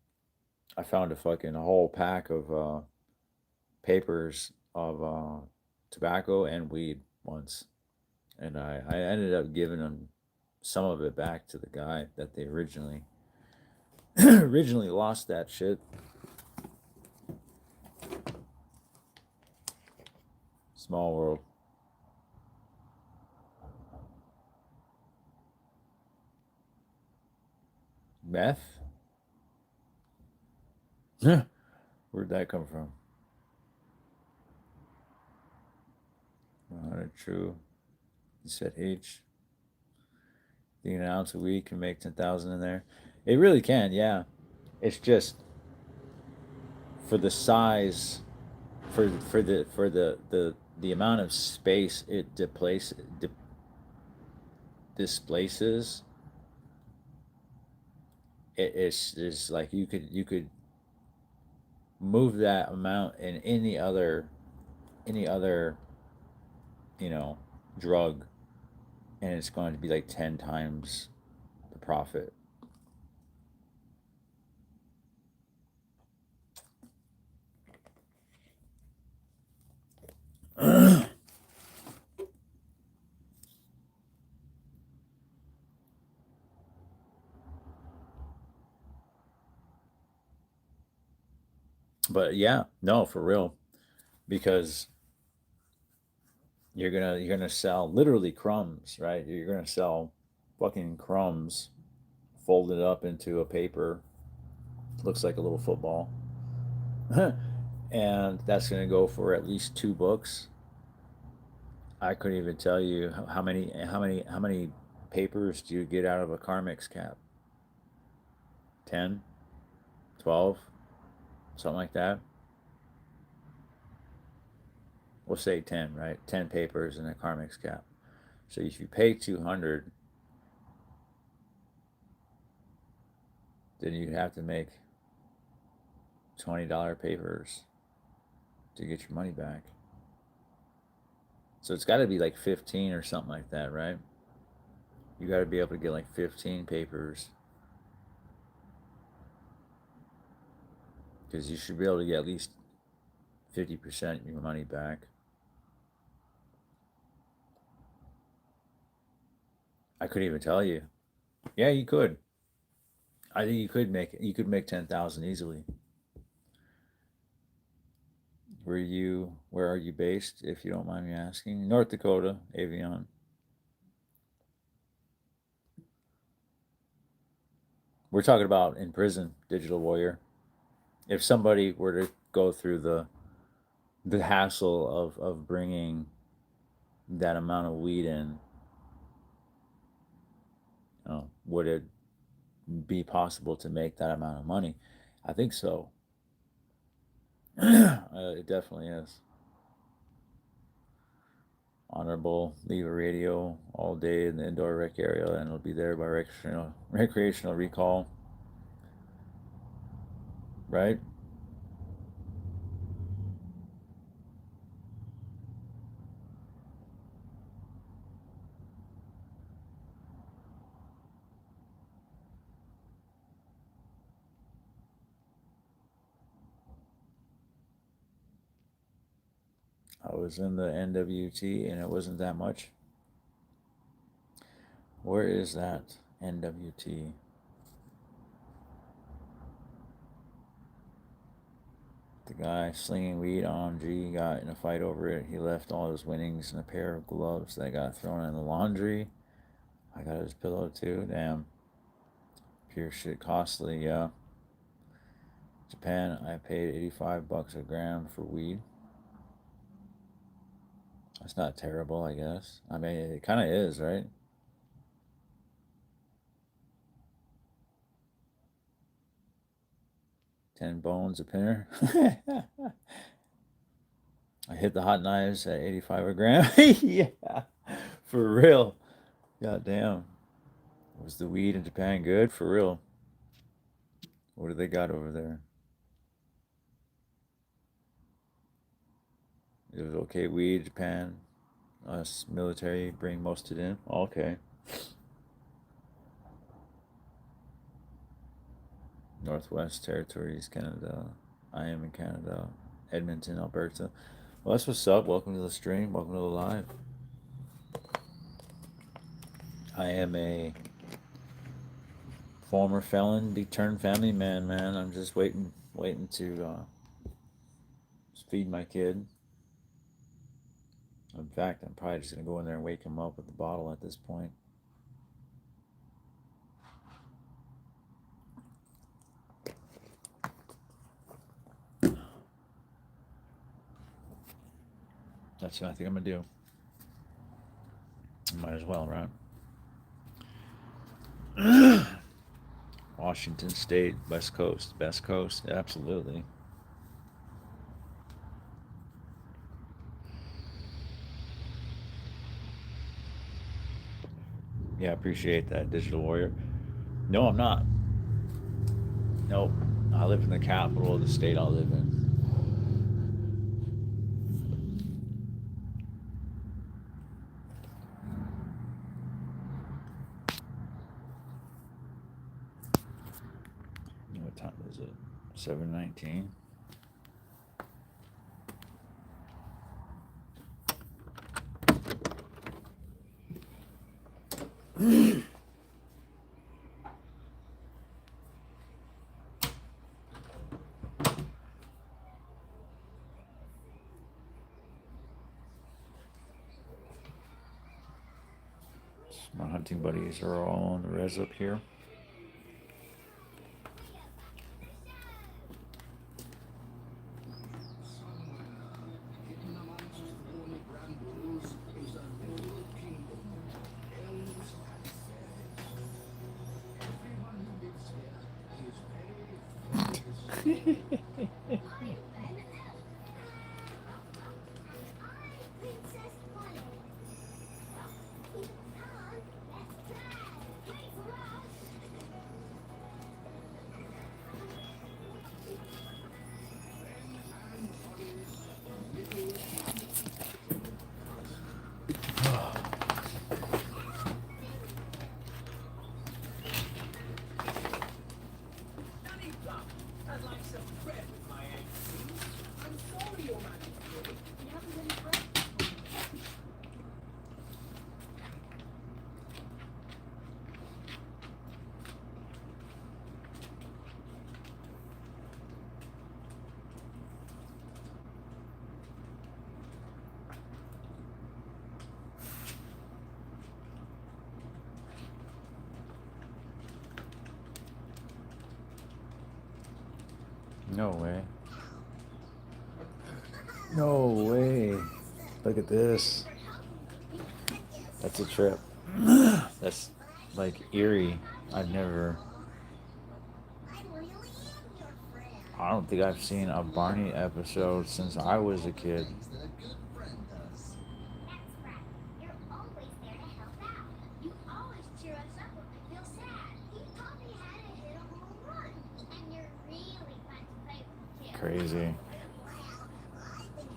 fucking whole pack of papers of tobacco and weed once, and I ended up giving them some of it back to the guy that they originally originally lost that shit. Small world. Meth? Where'd that come from? 100 true. You said H. Think an ounce a week can make 10,000 in there. It really can, yeah. It's just for the size, for the amount of space it displaces. It's like you could move that amount in any other you know drug, and it's going to be like 10 times the profit. But yeah, no, for real, because you're gonna sell literally crumbs, right? You're gonna sell fucking crumbs folded up into a paper, looks like a little football, and that's gonna go for at least 2 books. I couldn't even tell you how many papers do you get out of a Carmex cap? 10, 12, something like that. We'll say 10, right? 10 papers in a Carmex cap. So if you pay 200, then you have to make $20 papers to get your money back. So it's got to be like 15 or something like that, right? You got to be able to get like 15 papers, because you should be able to get at least 50% of your money back. I couldn't even tell you. Yeah, you could. I think you could make 10,000 easily. Where are you based, if you don't mind me asking? North Dakota, Avion. We're talking about in prison, Digital Warrior. If somebody were to go through the hassle of bringing that amount of weed in, would it be possible to make that amount of money? I think so. It definitely is. Honorable, leave a radio all day in the indoor rec area, and it'll be there by recreational recall, right? I was in the NWT, and it wasn't that much. Where is that NWT? The guy slinging weed on G got in a fight over it. He left all his winnings in a pair of gloves that got thrown in the laundry. I got his pillow too. Damn. Pure shit costly, yeah. Japan, I paid $85 a gram for weed. That's not terrible, I guess. I mean, it kind of is, right? 10 bones a pinner. I hit the hot knives at 85 a gram. Yeah, for real. God damn. Was the weed in Japan good? For real. What do they got over there? It was okay weed, Japan. Us military bring most of it in. Okay. Northwest Territories, Canada. I am in Canada. Edmonton, Alberta. Well, that's what's up. Welcome to the stream. Welcome to the live. I am a former felon, turned family man. Man, I'm just waiting to feed my kid. In fact, I'm probably just gonna go in there and wake him up with the bottle at this point. That's what I think I'm gonna do. Might as well, right? Washington State, West Coast, best coast, absolutely. Yeah, I appreciate that, Digital Warrior. No, I'm not. Nope. I live in the capital of the state I live in. What time is it? 7:19. My hunting buddies are all on the res up here. No way. No way. Look at this. That's a trip. That's like eerie. I've never. I don't think I've seen a Barney episode since I was a kid. Crazy.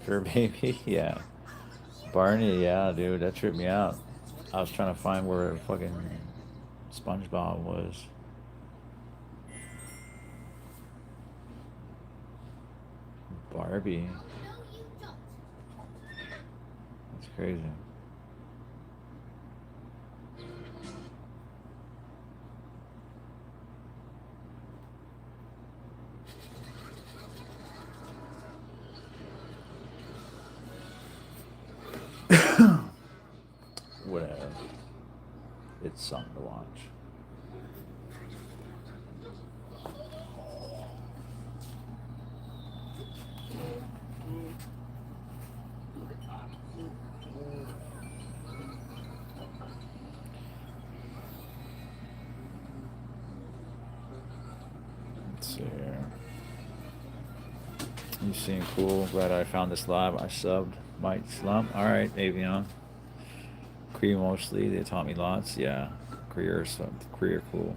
Fur baby, yeah. Barney, yeah, dude, that tripped me out. I was trying to find where fucking SpongeBob was. Barbie. That's crazy. Whatever. It's something to watch. Let's see here. You seem cool. Glad I found this live. I subbed. Might slump. Alright, Avion. Career mostly. They taught me lots. Yeah. Career cool.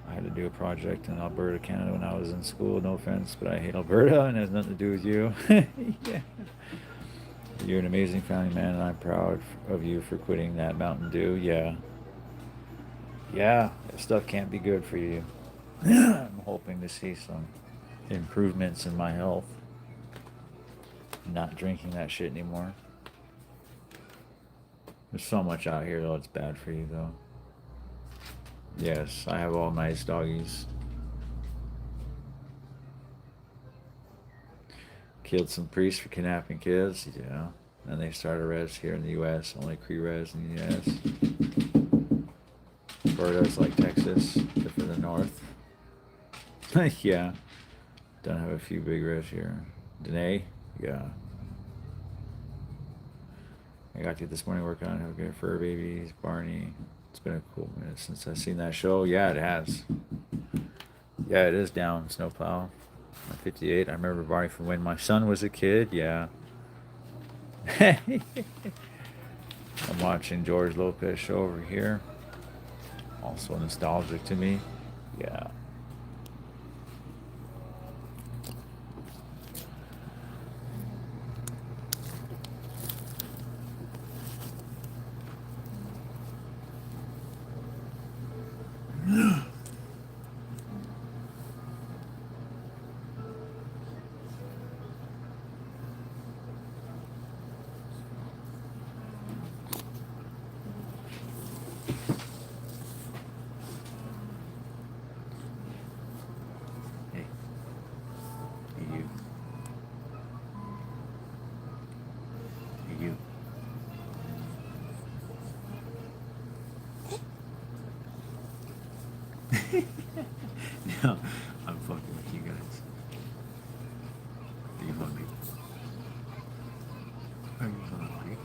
I had to do a project in Alberta, Canada when I was in school. No offense, but I hate Alberta and it has nothing to do with you. Yeah. You're an amazing family man, and I'm proud of you for quitting that Mountain Dew. Yeah. Yeah, that stuff can't be good for you. I'm hoping to see some improvements in my health. Not drinking that shit anymore. There's so much out here, though, it's bad for you, though. Yes, I have all nice doggies. Killed some priests for kidnapping kids. Yeah. And they started res here in the U.S. Only res in the U.S. Florida's like Texas, except for the north. Yeah. Don't have a few big res here. Danae? Yeah. I got to this morning working on Have Good Fur Babies, Barney. It's been a cool minute since I've seen that show. Yeah, it has. Yeah, it is down, Snowplow. I'm 58. I remember Barney from when my son was a kid. Yeah. I'm watching George Lopez show over here. Also nostalgic to me. Yeah. Hey, you. You. No, I'm fucking with you guys. Are you hungry? Are you hungry?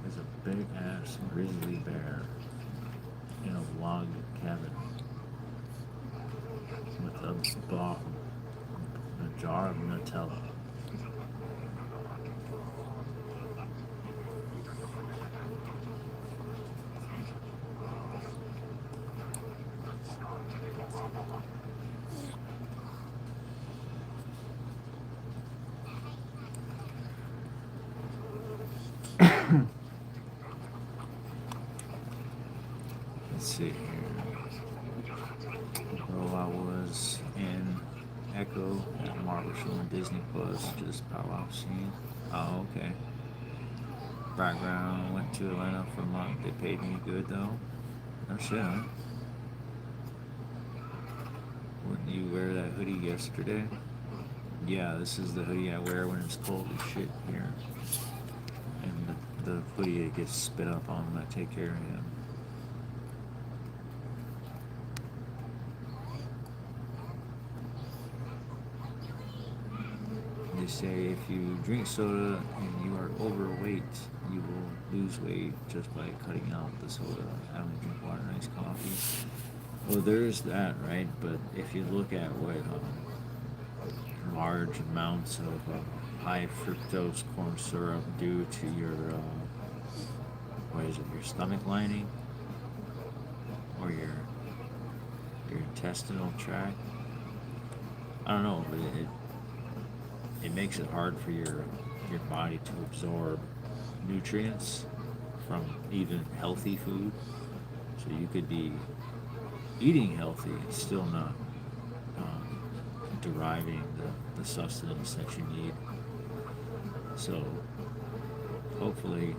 There's a big ass grizzly bear in a log cabin with a jar of Nutella. Let's see here. Oh, I was in Echo at Marvel Show on Disney Plus, just powwow scene. Oh, okay. Background, went to Atlanta for a month. They paid me good though. No shit, huh? Wouldn't you wear that hoodie yesterday? Yeah, this is the hoodie I wear when it's cold as shit here. And the hoodie that gets spit up on when I take care of him. They say if you drink soda and you are overweight, you will lose weight just by cutting out the soda, having to drink water and iced coffee. Well, there's that, right? But if you look at what large amounts of high fructose corn syrup do to your, what is it, your stomach lining or your intestinal tract, I don't know, but it makes it hard for your body to absorb nutrients from even healthy food. So you could be eating healthy and still not deriving the sustenance that you need. So hopefully,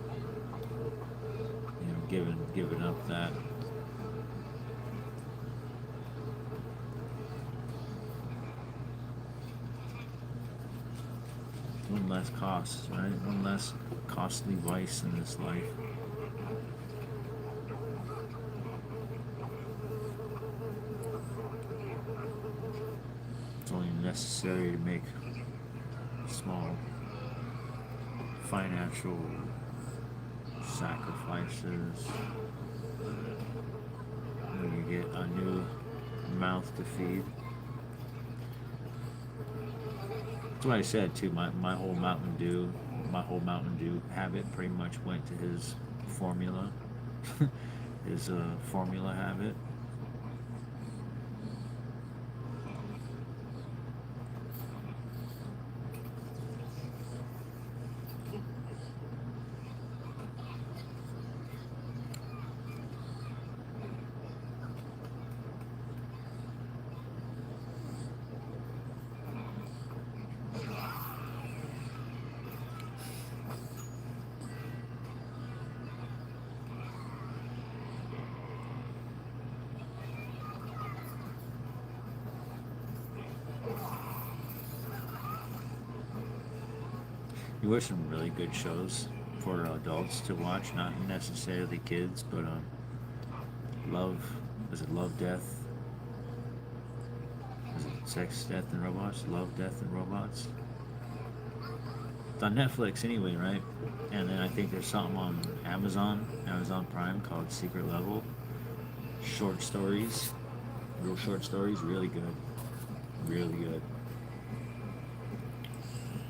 giving up that one less cost, right? One less costly vice in this life. It's only necessary to make small financial sacrifices when you get a new mouth to feed. That's what I said too. My whole Mountain Dew habit pretty much went to his formula, his formula habit. You watch some really good shows for adults to watch, not necessarily kids, but Love, is it Love, Death? Is it Sex, Death, and Robots? Love, Death, and Robots? It's on Netflix anyway, right? And then I think there's something on Amazon Prime called Secret Level. Short stories, real short stories, really good. Really good.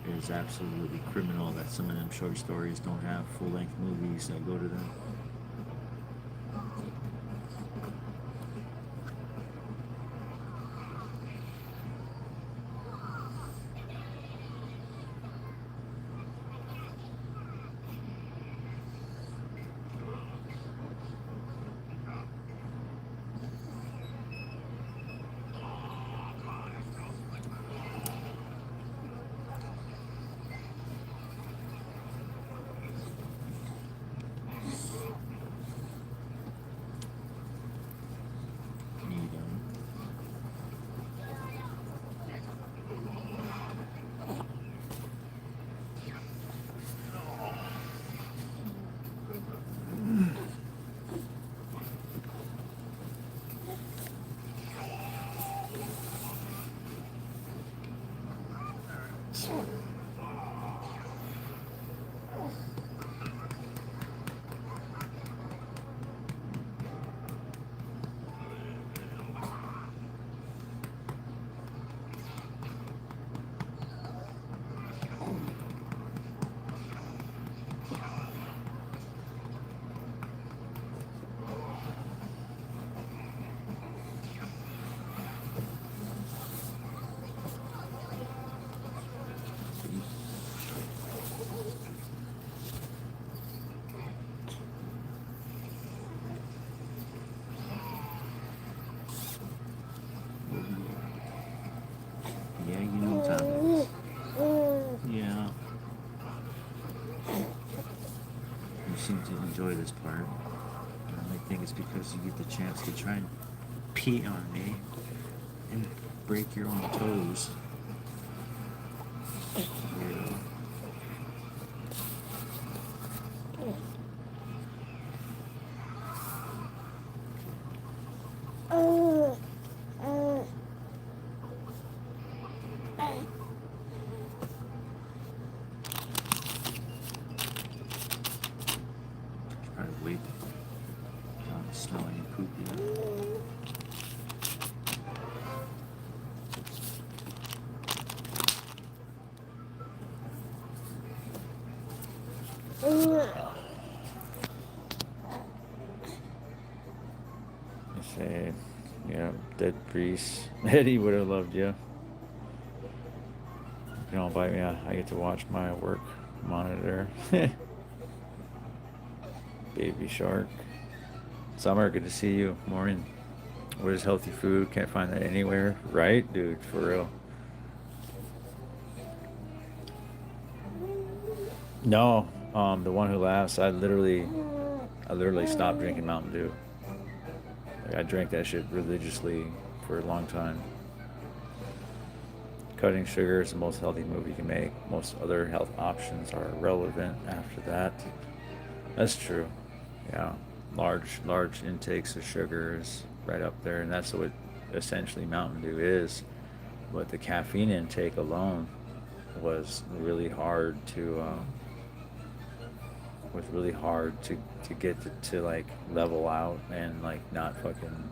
It is absolutely criminal that some of them short stories don't have full length movies that go to them. Need Yeah, you know what time it is. Yeah. You seem to enjoy this part. I think it's because you get the chance to try and pee on me and break your own toes. Try to wait. Not smelling poopy. I say, yeah, dead priest. Eddie would have loved you. You don't bite me. I get to watch my work monitor. Baby shark. Summer, good to see you. Morning. What is healthy food? Can't find that anywhere. Right, dude? For real. No, the one who laughs. I literally stopped drinking Mountain Dew. Like, I drank that shit religiously for a long time. Cutting sugar is the most healthy move you can make. Most other health options are irrelevant after that. That's true. Yeah, large intakes of sugar is right up there, and that's what essentially Mountain Dew is. But the caffeine intake alone was really hard to get to like level out and like not fucking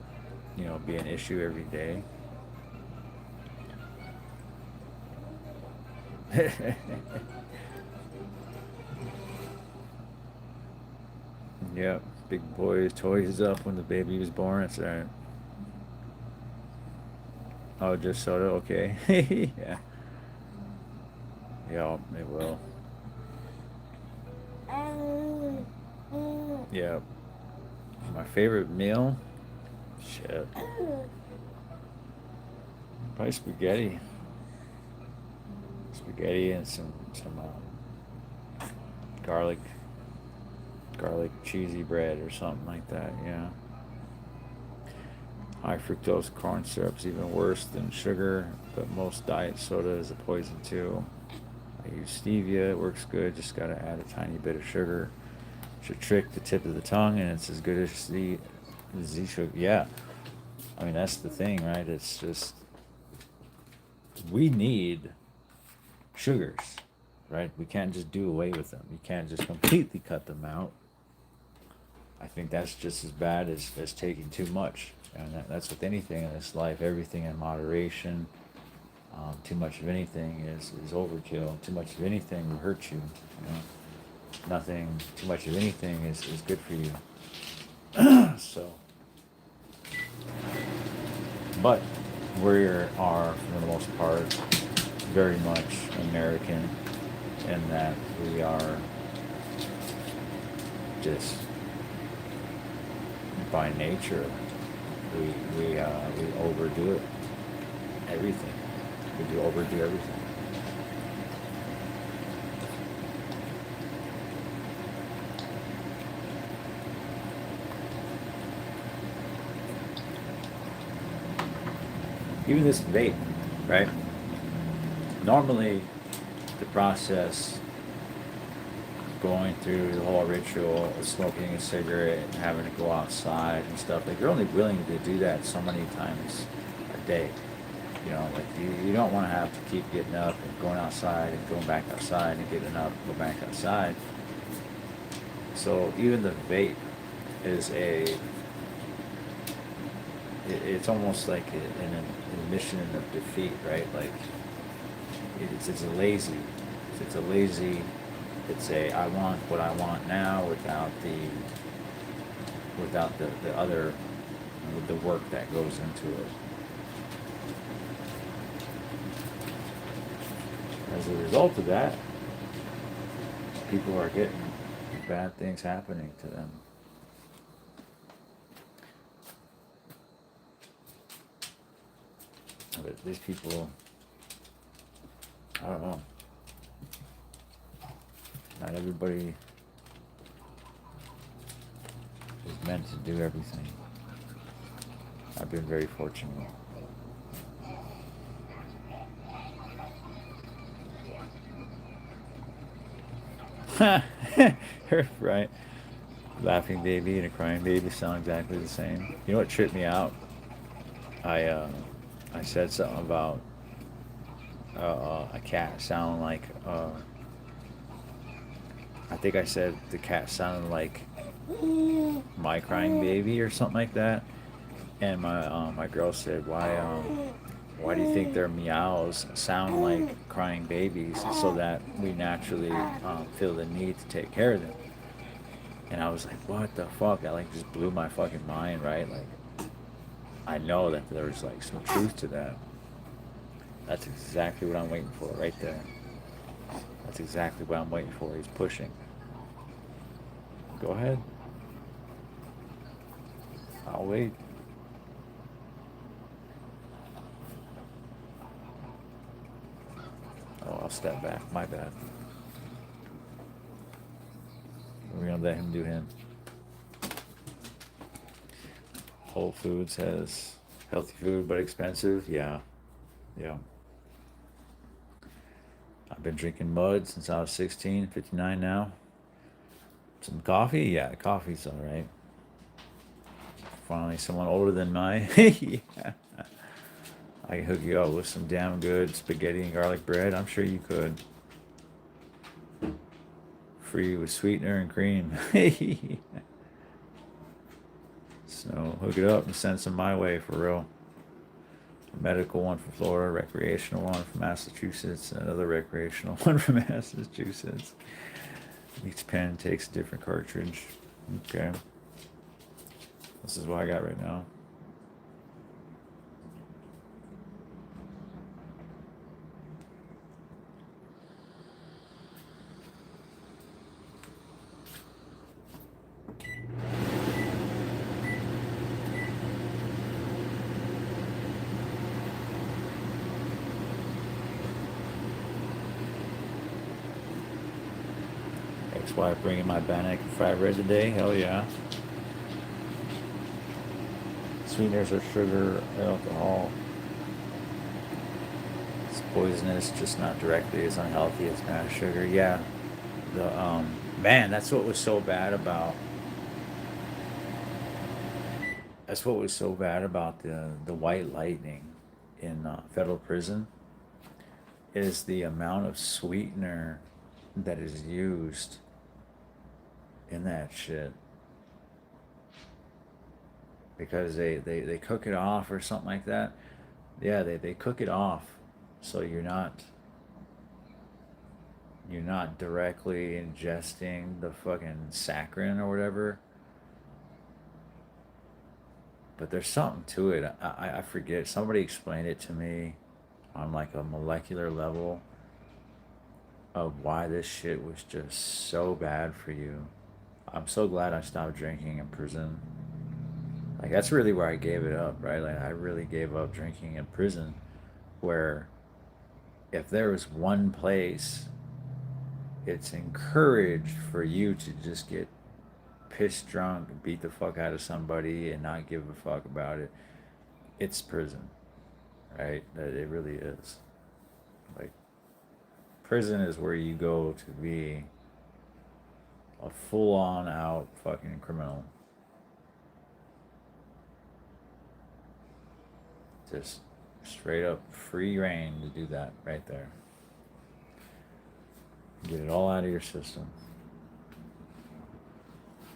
be an issue every day. Yep, big boy toys up when the baby was born. That's right. Oh, just soda. Okay. Yeah. Yeah, it will. Yeah. My favorite meal? Shit. Probably spaghetti. Spaghetti and some garlic cheesy bread or something like that. Yeah. High fructose corn syrup's even worse than sugar, but most diet soda is a poison too. I use stevia. It works good. Just gotta add a tiny bit of sugar. Should trick the tip of the tongue, and it's as good as the sugar. Yeah. I mean, that's the thing, right? It's just we need sugars, right? We can't just do away with them. You can't just completely cut them out. I think that's just as bad as taking too much. And that's with anything in this life, everything in moderation. Too much of anything is overkill. Too much of anything will hurt you. Nothing, too much of anything is good for you. So, but we are, for the most part, very much American in that we are just by nature we overdo it. Everything. We do overdo everything. Even this vape, right? Normally, the process going through the whole ritual of smoking a cigarette and having to go outside and stuff, like you're only willing to do that so many times a day. Like you don't want to have to keep getting up and going outside and going back outside and getting up and go back outside. So even the vape is it's almost like an admission of defeat, right? Like it's a lazy, it's a I want what I want now without the other, the work that goes into it. As a result of that, people are getting bad things happening to them. But these people, I don't know. Not everybody is meant to do everything. I've been very fortunate. Right. Laughing baby and a crying baby sound exactly the same. You know what tripped me out? I uh, I said something about a cat sound like I think I said the cat sounded like my crying baby or something like that. And my girl said, why do you think their meows sound like crying babies so that we naturally feel the need to take care of them? And I was like, what the fuck? That like just blew my fucking mind, right? Like I know that there's like some truth to that. That's exactly what I'm waiting for right there. That's exactly what I'm waiting for. He's pushing. Go ahead. I'll wait. Oh, I'll step back. My bad. We're gonna let him do him. Whole Foods has healthy food but expensive. Yeah, yeah. I've been drinking mud since I was 16, 59 now. Some coffee? Yeah, coffee's all right. Finally, someone older than my. Yeah. I can hook you up with some damn good spaghetti and garlic bread. I'm sure you could. Free with sweetener and cream. So hook it up and send some my way for real. A medical one from Florida, recreational one from Massachusetts, and another recreational one from Massachusetts. Each pen takes a different cartridge. Okay. This is what I got right now. Ex-wife bringing my bannock and fried bread today. Hell yeah. Sweeteners are sugar, alcohol. It's poisonous, just not directly as unhealthy as mass sugar. Yeah. The man, that's what was so bad about. That's what was so bad about the white lightning in federal prison is the amount of sweetener that is used in that shit because they cook it off or something like that. Yeah, they cook it off so you're not directly ingesting the fucking saccharin or whatever. But there's something to it. I forget. Somebody explained it to me on like a molecular level of why this shit was just so bad for you. I'm so glad I stopped drinking in prison. Like that's really where I gave it up, right? Like I really gave up drinking in prison where if there was one place it's encouraged for you to just get pissed drunk and beat the fuck out of somebody and not give a fuck about it, it's prison, right? That it really is. Like prison is where you go to be a full on out fucking criminal. Just straight up free reign to do that right there. Get it all out of your system.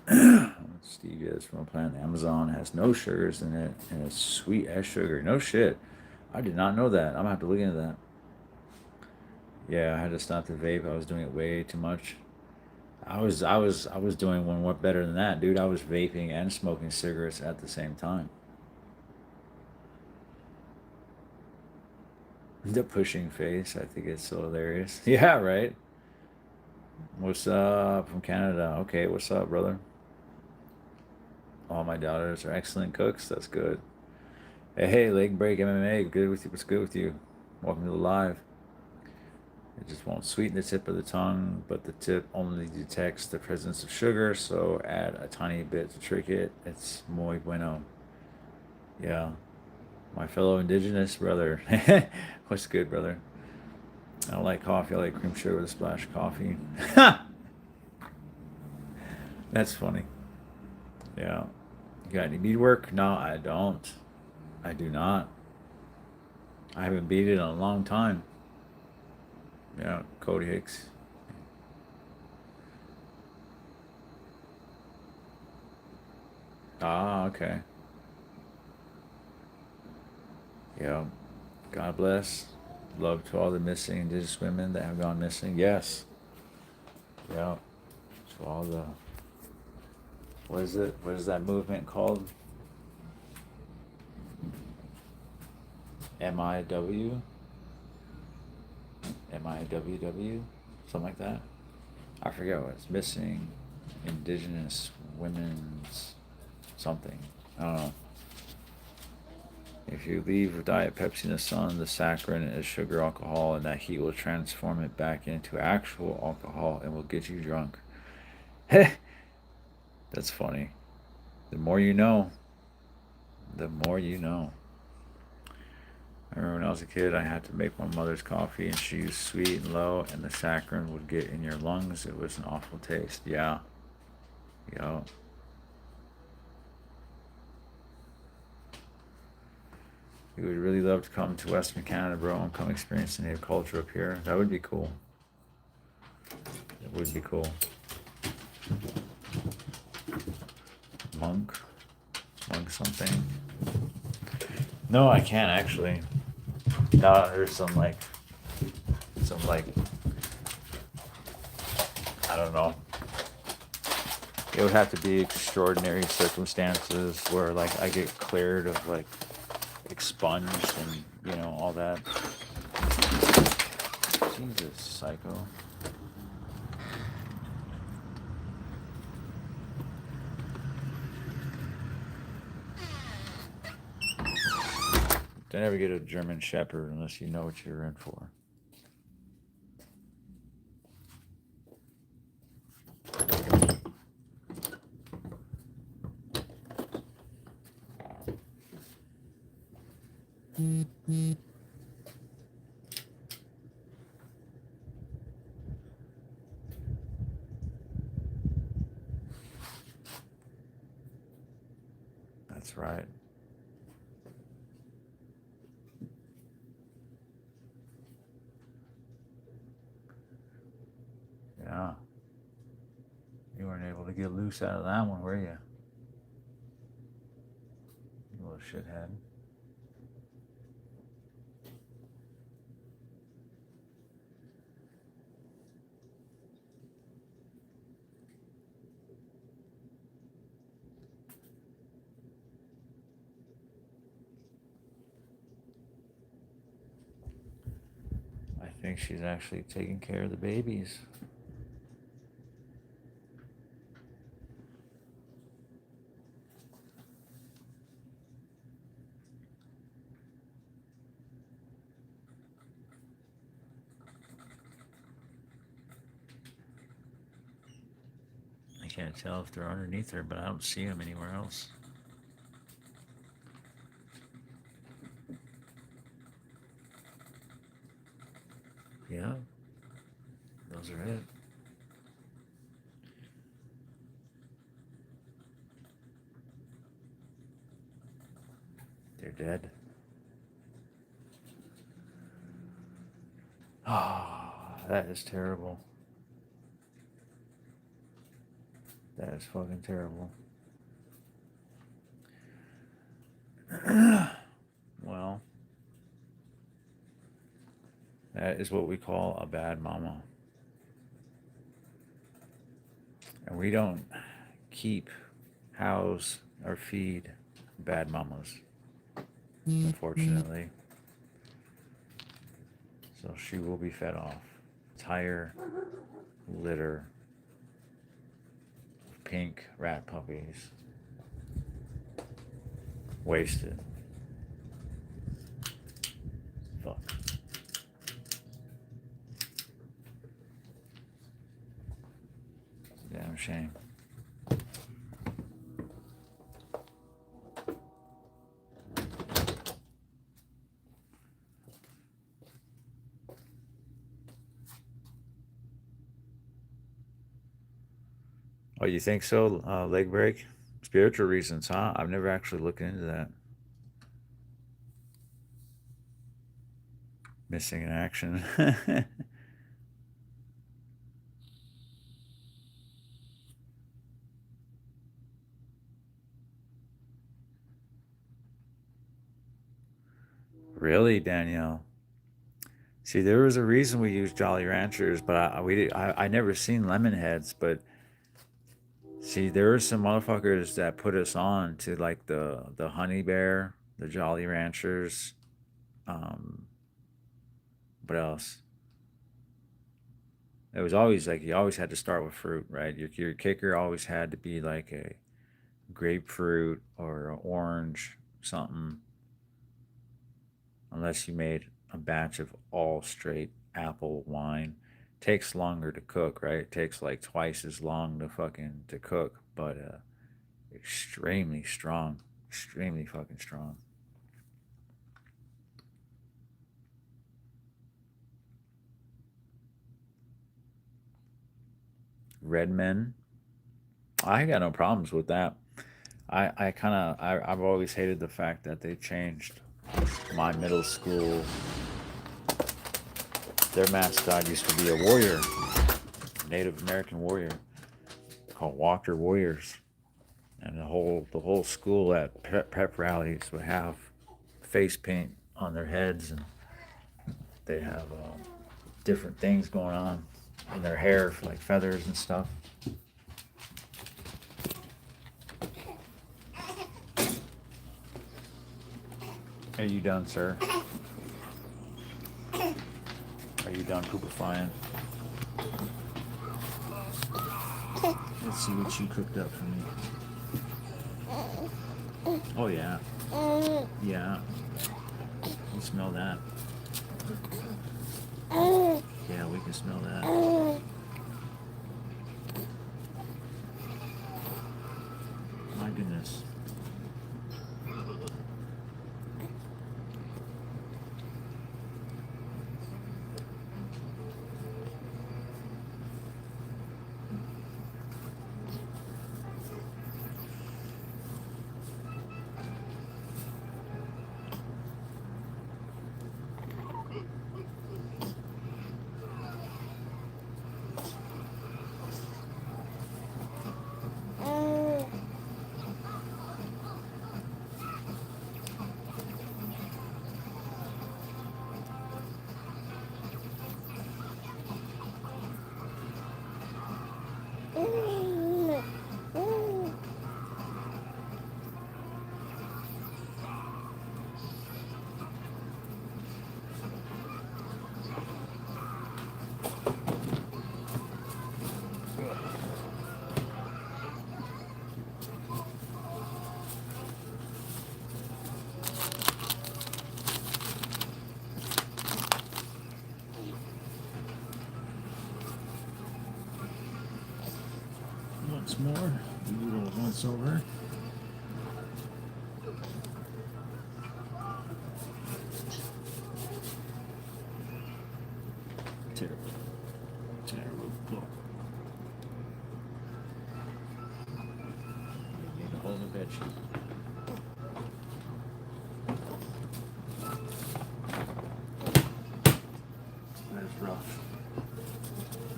Stevia is from a plant in Amazon. Has no sugars in it, and it's sweet as sugar. No shit. I did not know that. I'm gonna have to look into that. Yeah, I had to stop the vape. I was doing it way too much. I was doing one better than that, dude. I was vaping and smoking cigarettes at the same time. The pushing face, I think it's so hilarious. Yeah, right. What's up from Canada? Okay, what's up, brother? All my daughters are excellent cooks. That's good. Hey, leg break MMA. Good with you. What's good with you? Welcome to the live. It just won't sweeten the tip of the tongue, but the tip only detects the presence of sugar, so add a tiny bit to trick it. It's muy bueno. Yeah. My fellow indigenous brother. What's good, brother? I don't like coffee. I like cream sugar with a splash of coffee. That's funny. Yeah. You got any beadwork? No, I don't. I do not. I haven't beaded in a long time. Yeah, Cody Hicks. Ah, okay. Yeah. God bless. Love to all the missing Indigenous women that have gone missing. Yes. Yeah. To all the, what is it? What is that movement called? MIW? MIWW? Something like that. I forget what it's missing. Indigenous women's something. I don't know. If you leave with Diet Pepsi in the sun, the saccharin is sugar alcohol, and that heat will transform it back into actual alcohol and will get you drunk. Heh! That's funny. The more you know, the more you know. I remember when I was a kid, I had to make my mother's coffee, and she used sweet and low, and the saccharin would get in your lungs. It was an awful taste. Yeah. Yeah. You would really love to come to Western Canada, bro, and come experience the native culture up here. That would be cool. It would be cool. Monk. Monk something. No, I can't actually. No, there's some like, I don't know. It would have to be extraordinary circumstances where like I get cleared of like expunged and all that. Jesus, psycho. Don't ever get a German Shepherd unless you know what you're in for. That's right. Yeah. You weren't able to get loose out of that one, were you? You little shithead. I think she's actually taking care of the babies. I can't tell if they're underneath her, but I don't see them anywhere else. Yeah, those are it. They're dead. Ah, oh, that is terrible. That is fucking terrible. Well, that is what we call a bad mama. And we don't keep, house, or feed bad mamas, unfortunately. So she will be fed off. Entire litter of pink rat puppies. Wasted. Fuck. It's a damn shame. Oh, you think so? Leg break? Spiritual reasons, huh? I've never actually looked into that. Missing in action. Really, Danielle? See, there was a reason we used Jolly Ranchers, but I never seen lemon heads. But see, there were some motherfuckers that put us on to like the honey bear, the Jolly Ranchers. Um, what else? It was always like you always had to start with fruit, right? Your kicker always had to be like a grapefruit or an orange something, unless you made a batch of all straight apple wine. Takes longer to cook, right? It takes like twice as long to fucking to cook, but extremely strong, extremely fucking strong. Red men, I got no problems with that. I kind of I've always hated the fact that they changed my middle school. Their mascot used to be a warrior, Native American warrior, called Walker Warriors, and the whole school at prep rallies would have face paint on their heads, and they have different things going on in their hair, like feathers and stuff. Are you done, sir? Are you done poopifying? Let's see what you cooked up for me. Oh yeah, yeah. You smell that? Yeah, we can smell that. My goodness. Once more, you little once over. Terrible, terrible. Look, you need to hold the bed sheet. That is rough.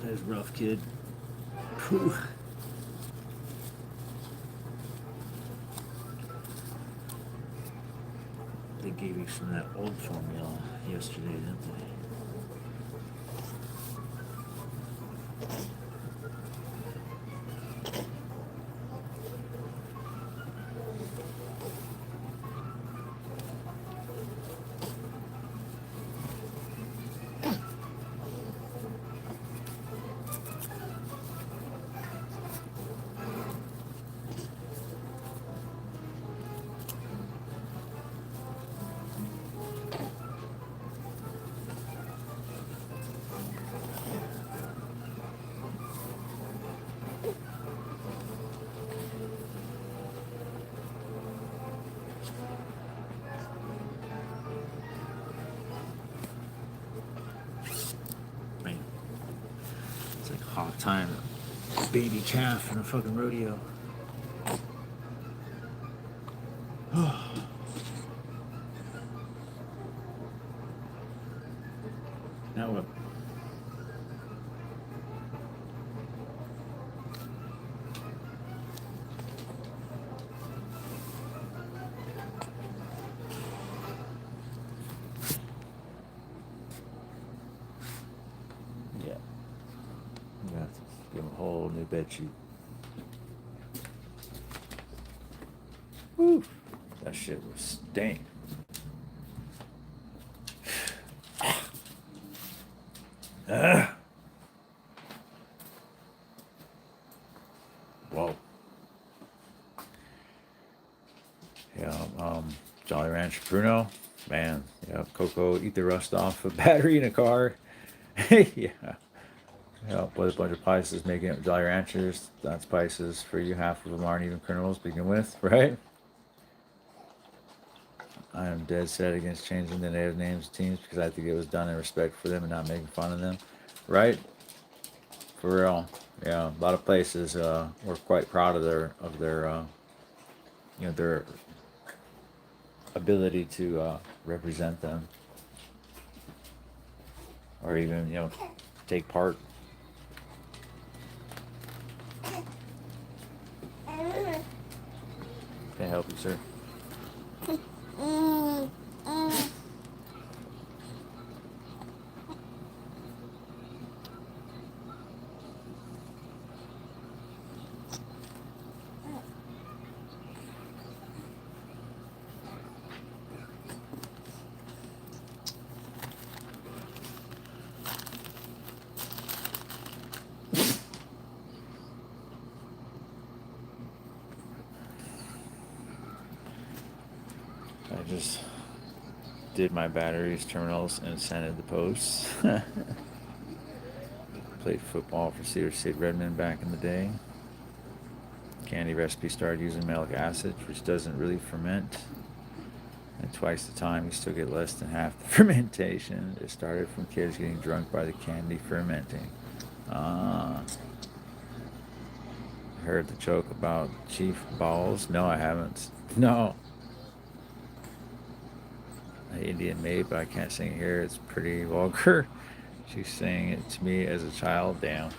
That is rough, kid. Whew. They gave you some of that old formula yesterday, didn't they? Man, it's like hot time baby calf in a fucking rodeo. Now what? Yeah. You have to give him a whole new bed sheet. Woo! That shit was stank. Whoa. Yeah, Jolly Rancher Bruno, man. Yeah, Coco, eat the rust off a battery in a car. Yeah. Yeah, with a bunch of spices making it Jolly Ranchers. That's spices for you. Half of them aren't even criminals to begin with, right? I am dead set against changing the native names of teams because I think it was done in respect for them and not making fun of them, right? For real. Yeah, a lot of places were quite proud of their their ability to represent them or even take part. Can I help you, sir? I just did my batteries, terminals, and sent the posts. Played football for Cedar City Redmond back in the day. Candy recipe started using malic acid, which doesn't really ferment. And twice the time, you still get less than half the fermentation. It started from kids getting drunk by the candy fermenting. Ah. Heard the joke about Chief Balls? No, I haven't. No. Indian maid, but I can't sing it here. It's pretty vulgar. She sang it to me as a child. Damn.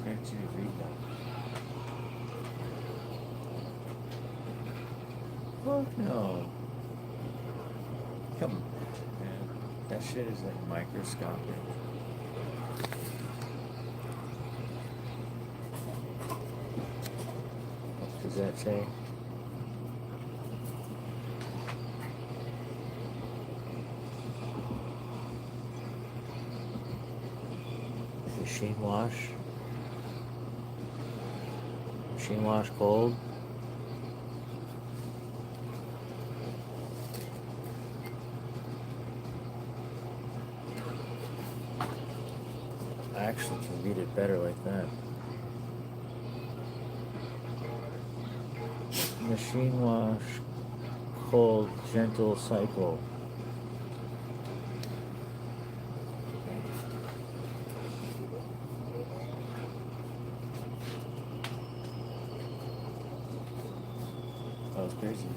can't you read that? Fuck no. Come on, man. That shit is like microscopic. What does that say? Machine wash? Machine wash cold? I actually can read it better like that. Machine wash cold gentle cycle. That was crazy.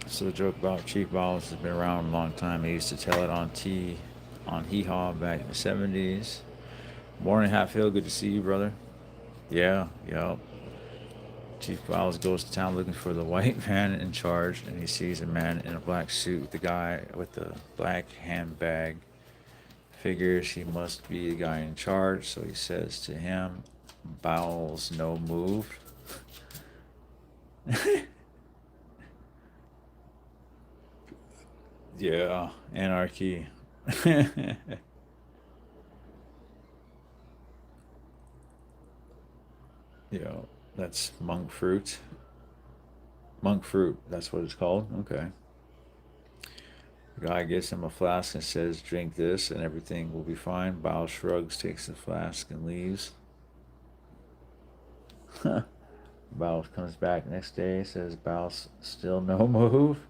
So the joke about Chief Balls has been around a long time. I used to tell it on Hee Haw back in the 70s. Morning, Hatfield. Good to see you, brother. Yeah, yep. Chief Balls goes to town looking for the white man in charge, and he sees a man in a black suit. The guy with the black handbag figures he must be the guy in charge, so he says to him, "Bowels, no move." Yeah, anarchy. Yeah, that's monk fruit. Monk fruit, that's what it's called. Okay. The guy gives him a flask and says, "Drink this and everything will be fine." Bao shrugs, takes the flask, and leaves. Bao comes back next day, says, "Bao's still no move."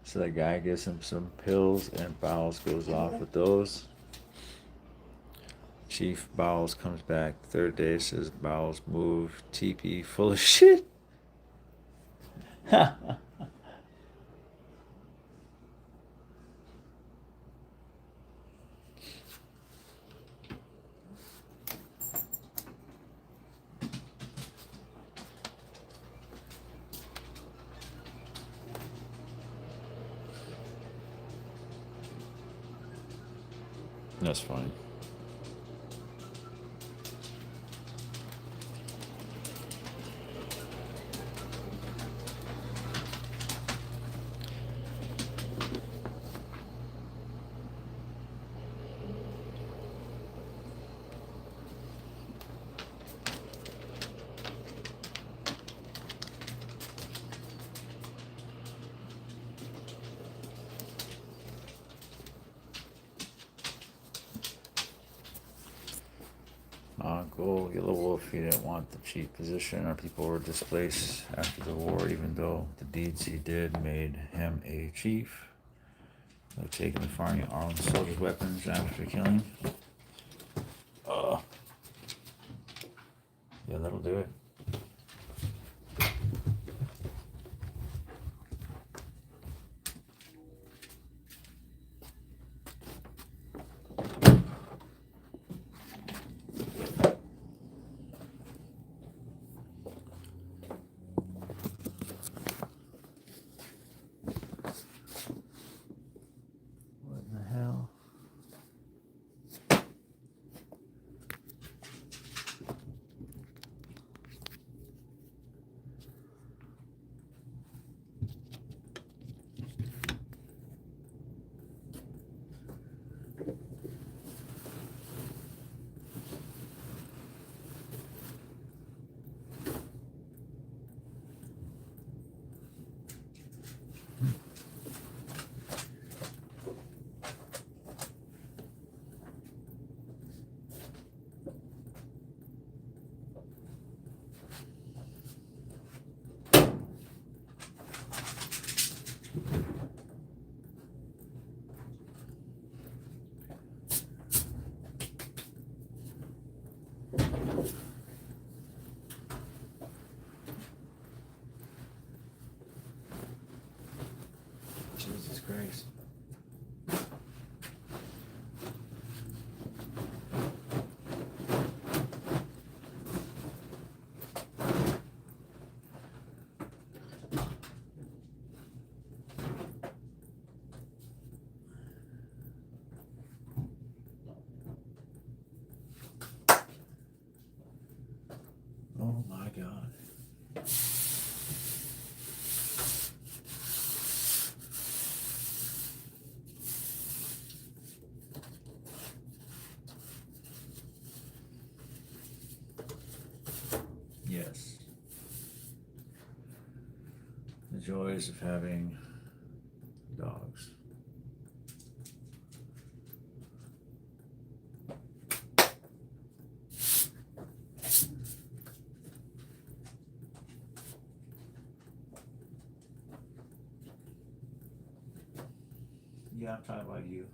So the guy gives him some pills, and Bowles goes off with those. Chief Bowles comes back the third day, says Bowles move, TP full of shit. That's fine. Uncle Yellow Wolf, he didn't want the chief position. Our people were displaced after the war, even though the deeds he did made him a chief. They've taken the farming armed soldiers' weapons after killing. Yeah, that'll do it. What in the hell? crazy. Oh my God. Yes. The joys of having dogs. Yeah, I'm talking about you.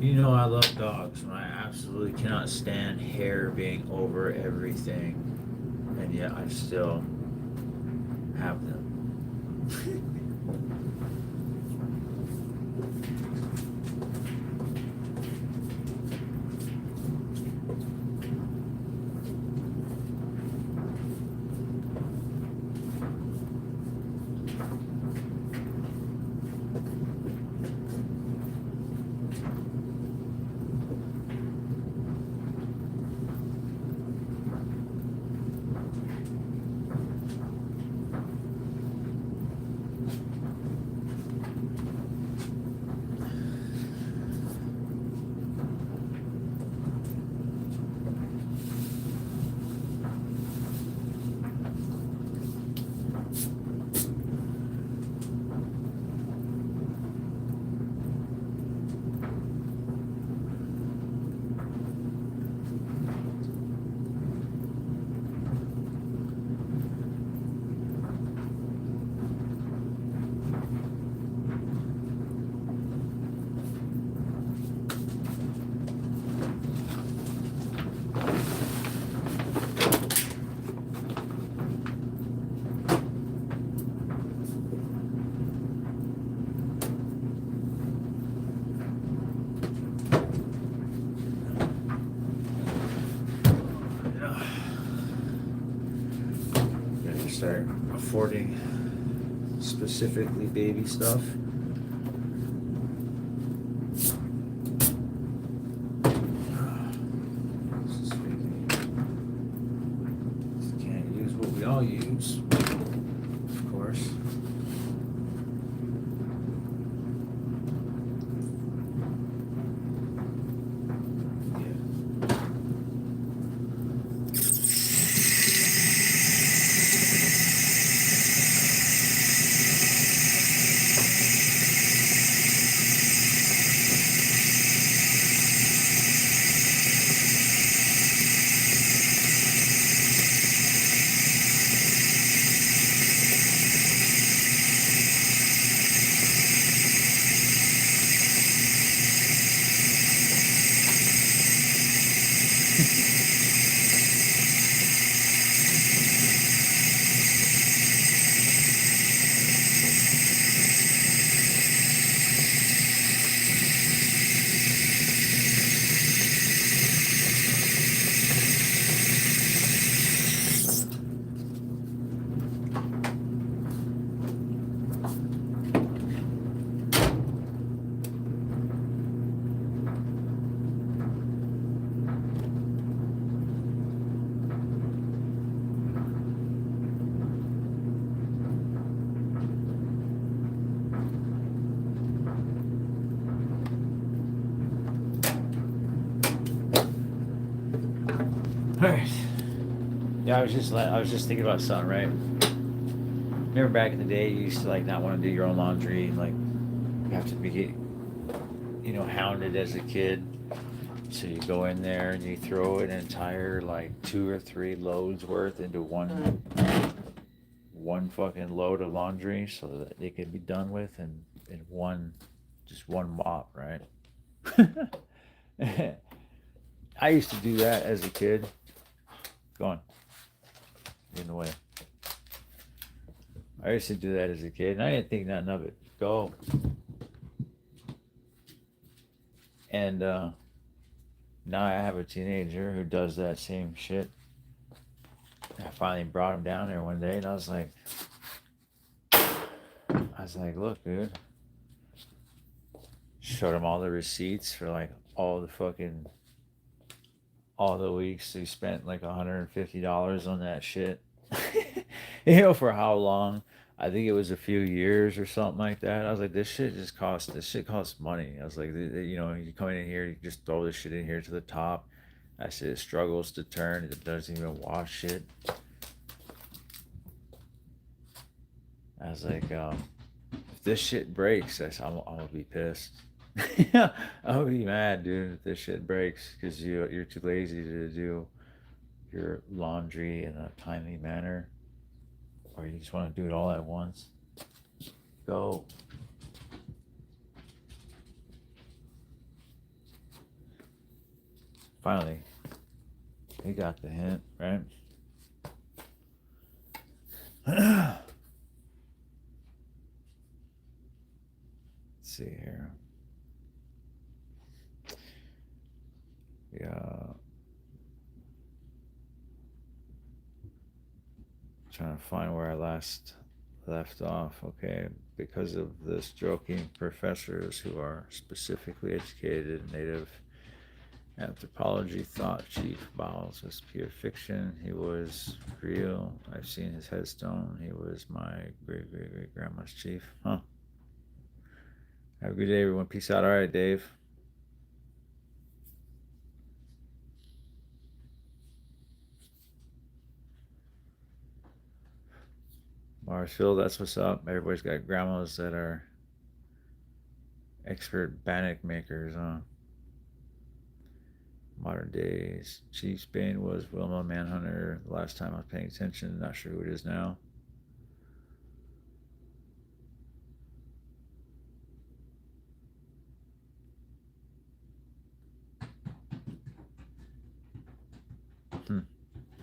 You know I love dogs, and I absolutely cannot stand hair being over everything, and yet I still have them. Gotta start affording specifically baby stuff. Can't use what we all use, of course. Alright. Yeah, I was just thinking about something, right? Remember back in the day, you used to like not want to do your own laundry, and like you have to be, hounded as a kid. So you go in there and you throw an entire like 2 or 3 loads worth into one fucking load of laundry, so that it can be done with in one mop, right? I used to do that as a kid. Go on, get in the way. I used to do that as a kid, and I didn't think nothing of it. Go. And now I have a teenager who does that same shit. I finally brought him down there one day, and look, dude. Showed him all the receipts for like all the weeks he spent like $150 on that shit. For how long? I think it was a few years or something like that. I was like, this shit costs money. I was like, you come in here, you just throw this shit in here to the top. I said, it struggles to turn, it doesn't even wash shit. I was like, if this shit breaks, I'm gonna be pissed. I'm gonna be mad, dude, if this shit breaks because you're too lazy to do your laundry in a timely manner, or you just want to do it all at once. Go. Finally, he got the hint, right? Let's see here. Yeah. Trying to find where I last left off. Okay. Because of the stroking professors who are specifically educated in native anthropology thought Chief Bowles was pure fiction. He was real. I've seen his headstone. He was my great great great grandma's chief. Huh. Have a good day, everyone. Peace out. All right, Dave. Marshall, that's what's up. Everybody's got grandmas that are expert bannock makers, huh? Modern days. Chief Spain was Wilma Manhunter. The last time I was paying attention, not sure who it is now.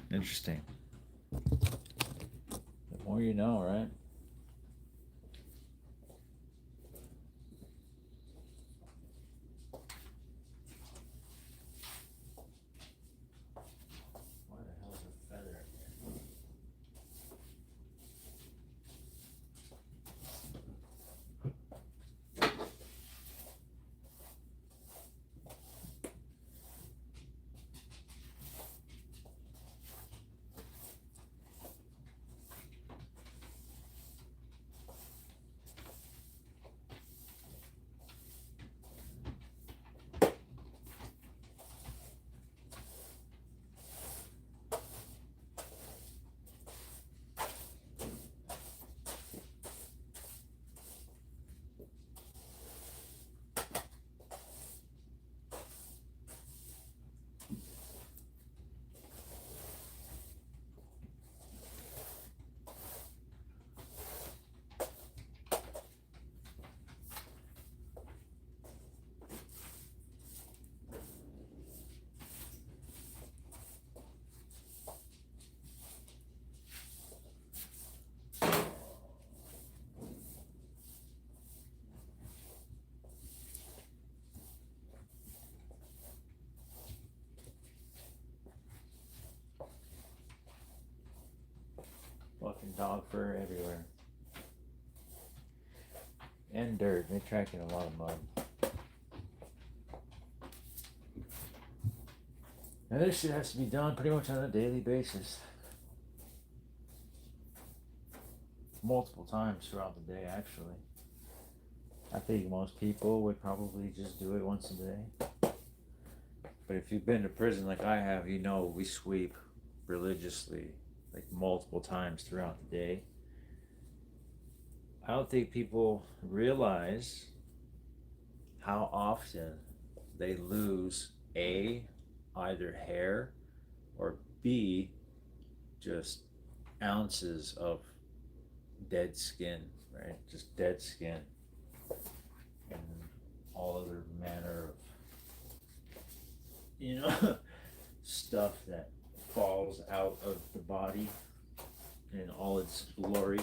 Interesting. The more you know, right? Why the hell is a feather? Fucking dog fur everywhere. And dirt. They track in a lot of mud. Now this shit has to be done pretty much on a daily basis. Multiple times throughout the day, actually. I think most people would probably just do it once a day. But if you've been to prison like I have, you know we sweep religiously, like multiple times throughout the day. I don't think people realize how often they lose A, either hair, or B, just ounces of dead skin, right? Just dead skin and all other manner of, you know, stuff that falls out of the body in all its glory,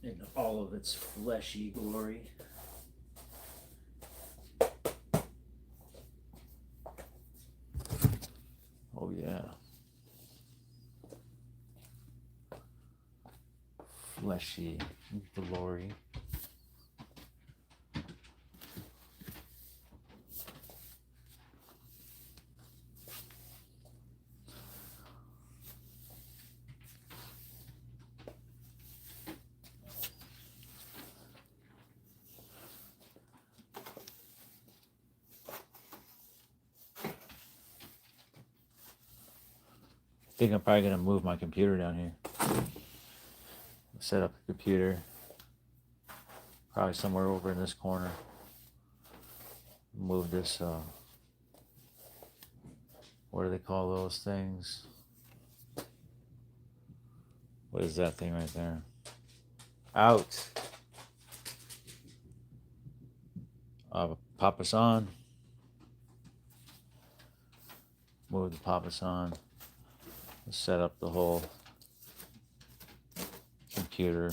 in all of its fleshy glory. Oh, yeah. Fleshy glory. I think I'm probably gonna move my computer down here. Set up the computer probably somewhere over in this corner. Move this. What do they call those things? What is that thing right there? Out. Pop us on. Move the pop us on. Set up the whole computer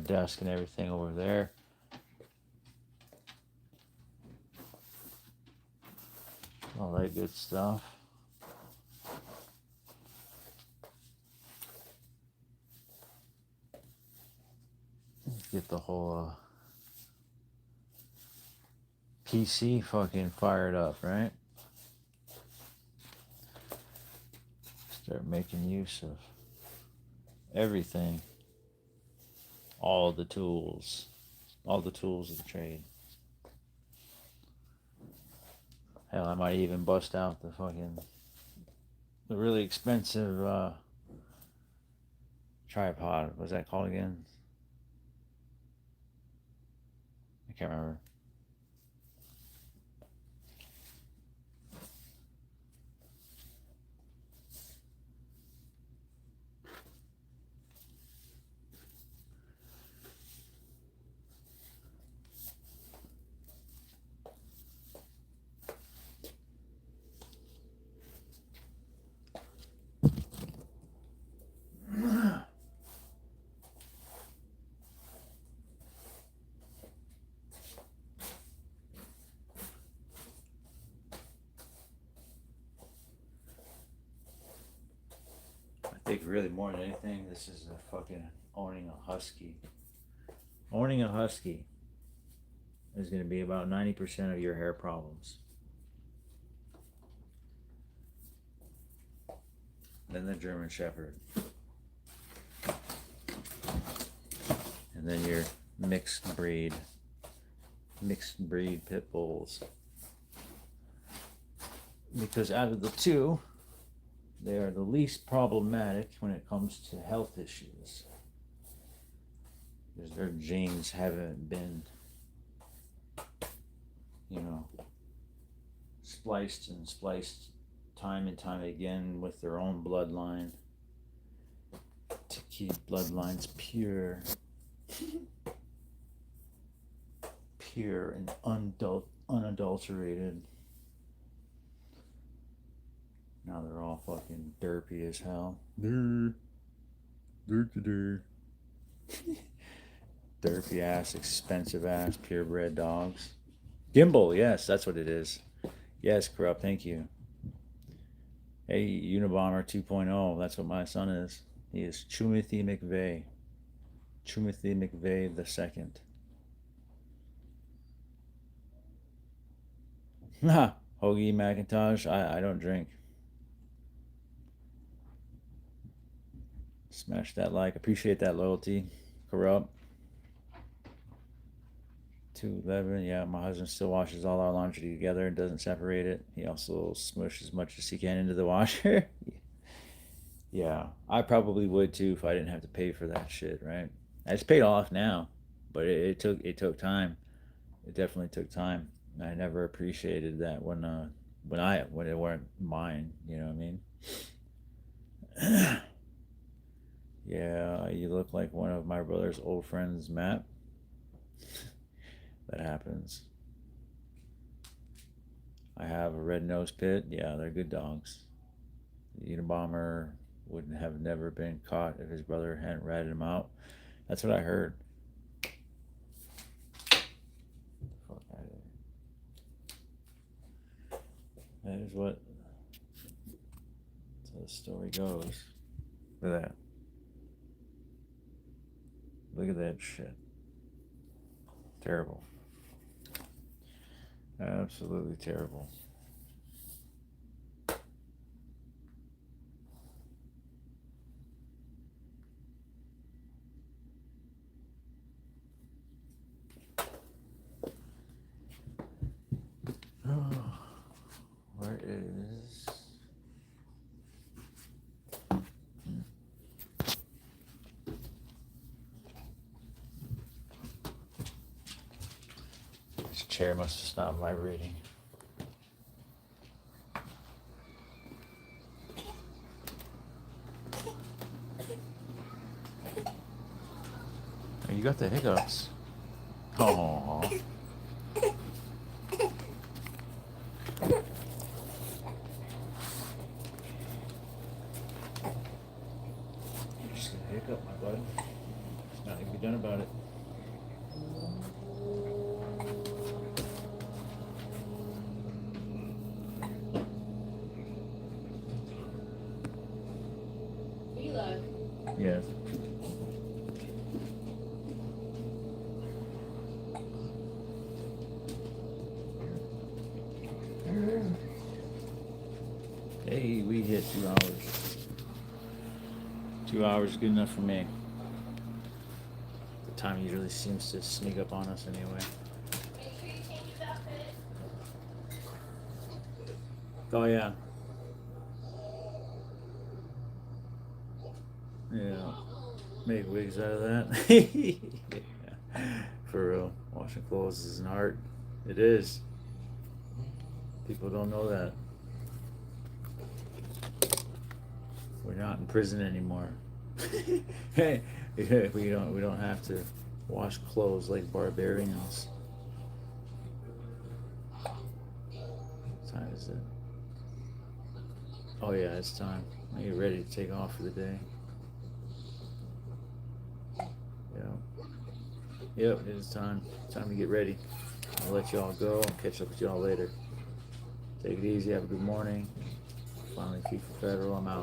desk and everything over there. All that good stuff. Get the whole PC fucking fired up, right? Start making use of everything. All the tools of the trade. Hell, I might even bust out the really expensive tripod. What's that called again? I can't remember. I think really more than anything, this is a fucking owning a husky. Owning a husky is going to be about 90% of your hair problems. Then the German Shepherd. And then your mixed breed pit bulls. Because out of the two, they are the least problematic when it comes to health issues. Because their genes haven't been, spliced and spliced time and time again with their own bloodline to keep bloodlines pure and unadulterated. Now they're all fucking derpy as hell. Derpy ass, expensive ass, purebred dogs. Gimbal, yes, that's what it is. Yes, Corrupt, thank you. Hey, Unabomber 2.0, that's what my son is. He is Chumothy McVeigh. Chumothy McVeigh the second. Hoagie McIntosh, I don't drink. Smash that like. Appreciate that loyalty. Corrupt. 211. Yeah, my husband still washes all our laundry together and doesn't separate it. He also smushes as much as he can into the washer. Yeah, I probably would too if I didn't have to pay for that shit, right? It's paid off now, but it took time. It definitely took time. I never appreciated that when it weren't mine. You know what I mean? Yeah, you look like one of my brother's old friends, Matt. That happens. I have a red nose pit. Yeah, they're good dogs. The Unabomber wouldn't have never been caught if his brother hadn't ratted him out. That's what I heard. Fuck out of there. That is what the story goes. Look at that. Look at that shit. Terrible. Absolutely terrible. Oh, where is... This chair must have stopped vibrating. Oh, you got the hiccups. Oh. You're just gonna hiccup, my bud. There's nothing to be done about it. Yes. Hey, we hit 2 hours. 2 hours is good enough for me. The time usually seems to sneak up on us anyway. Make sure you change his outfit. Oh yeah. Yeah. Make wigs out of that. Yeah. For real. Washing clothes is an art. It is. People don't know that. We're not in prison anymore. Hey, we don't have to wash clothes like barbarians. What time is it? Oh yeah, it's time. I get ready to take off for the day. Yeah. Yep, it is time. Time to get ready. I'll let y'all go. I'll catch up with y'all later. Take it easy. Have a good morning. Finally, FIFA Federal. I'm out.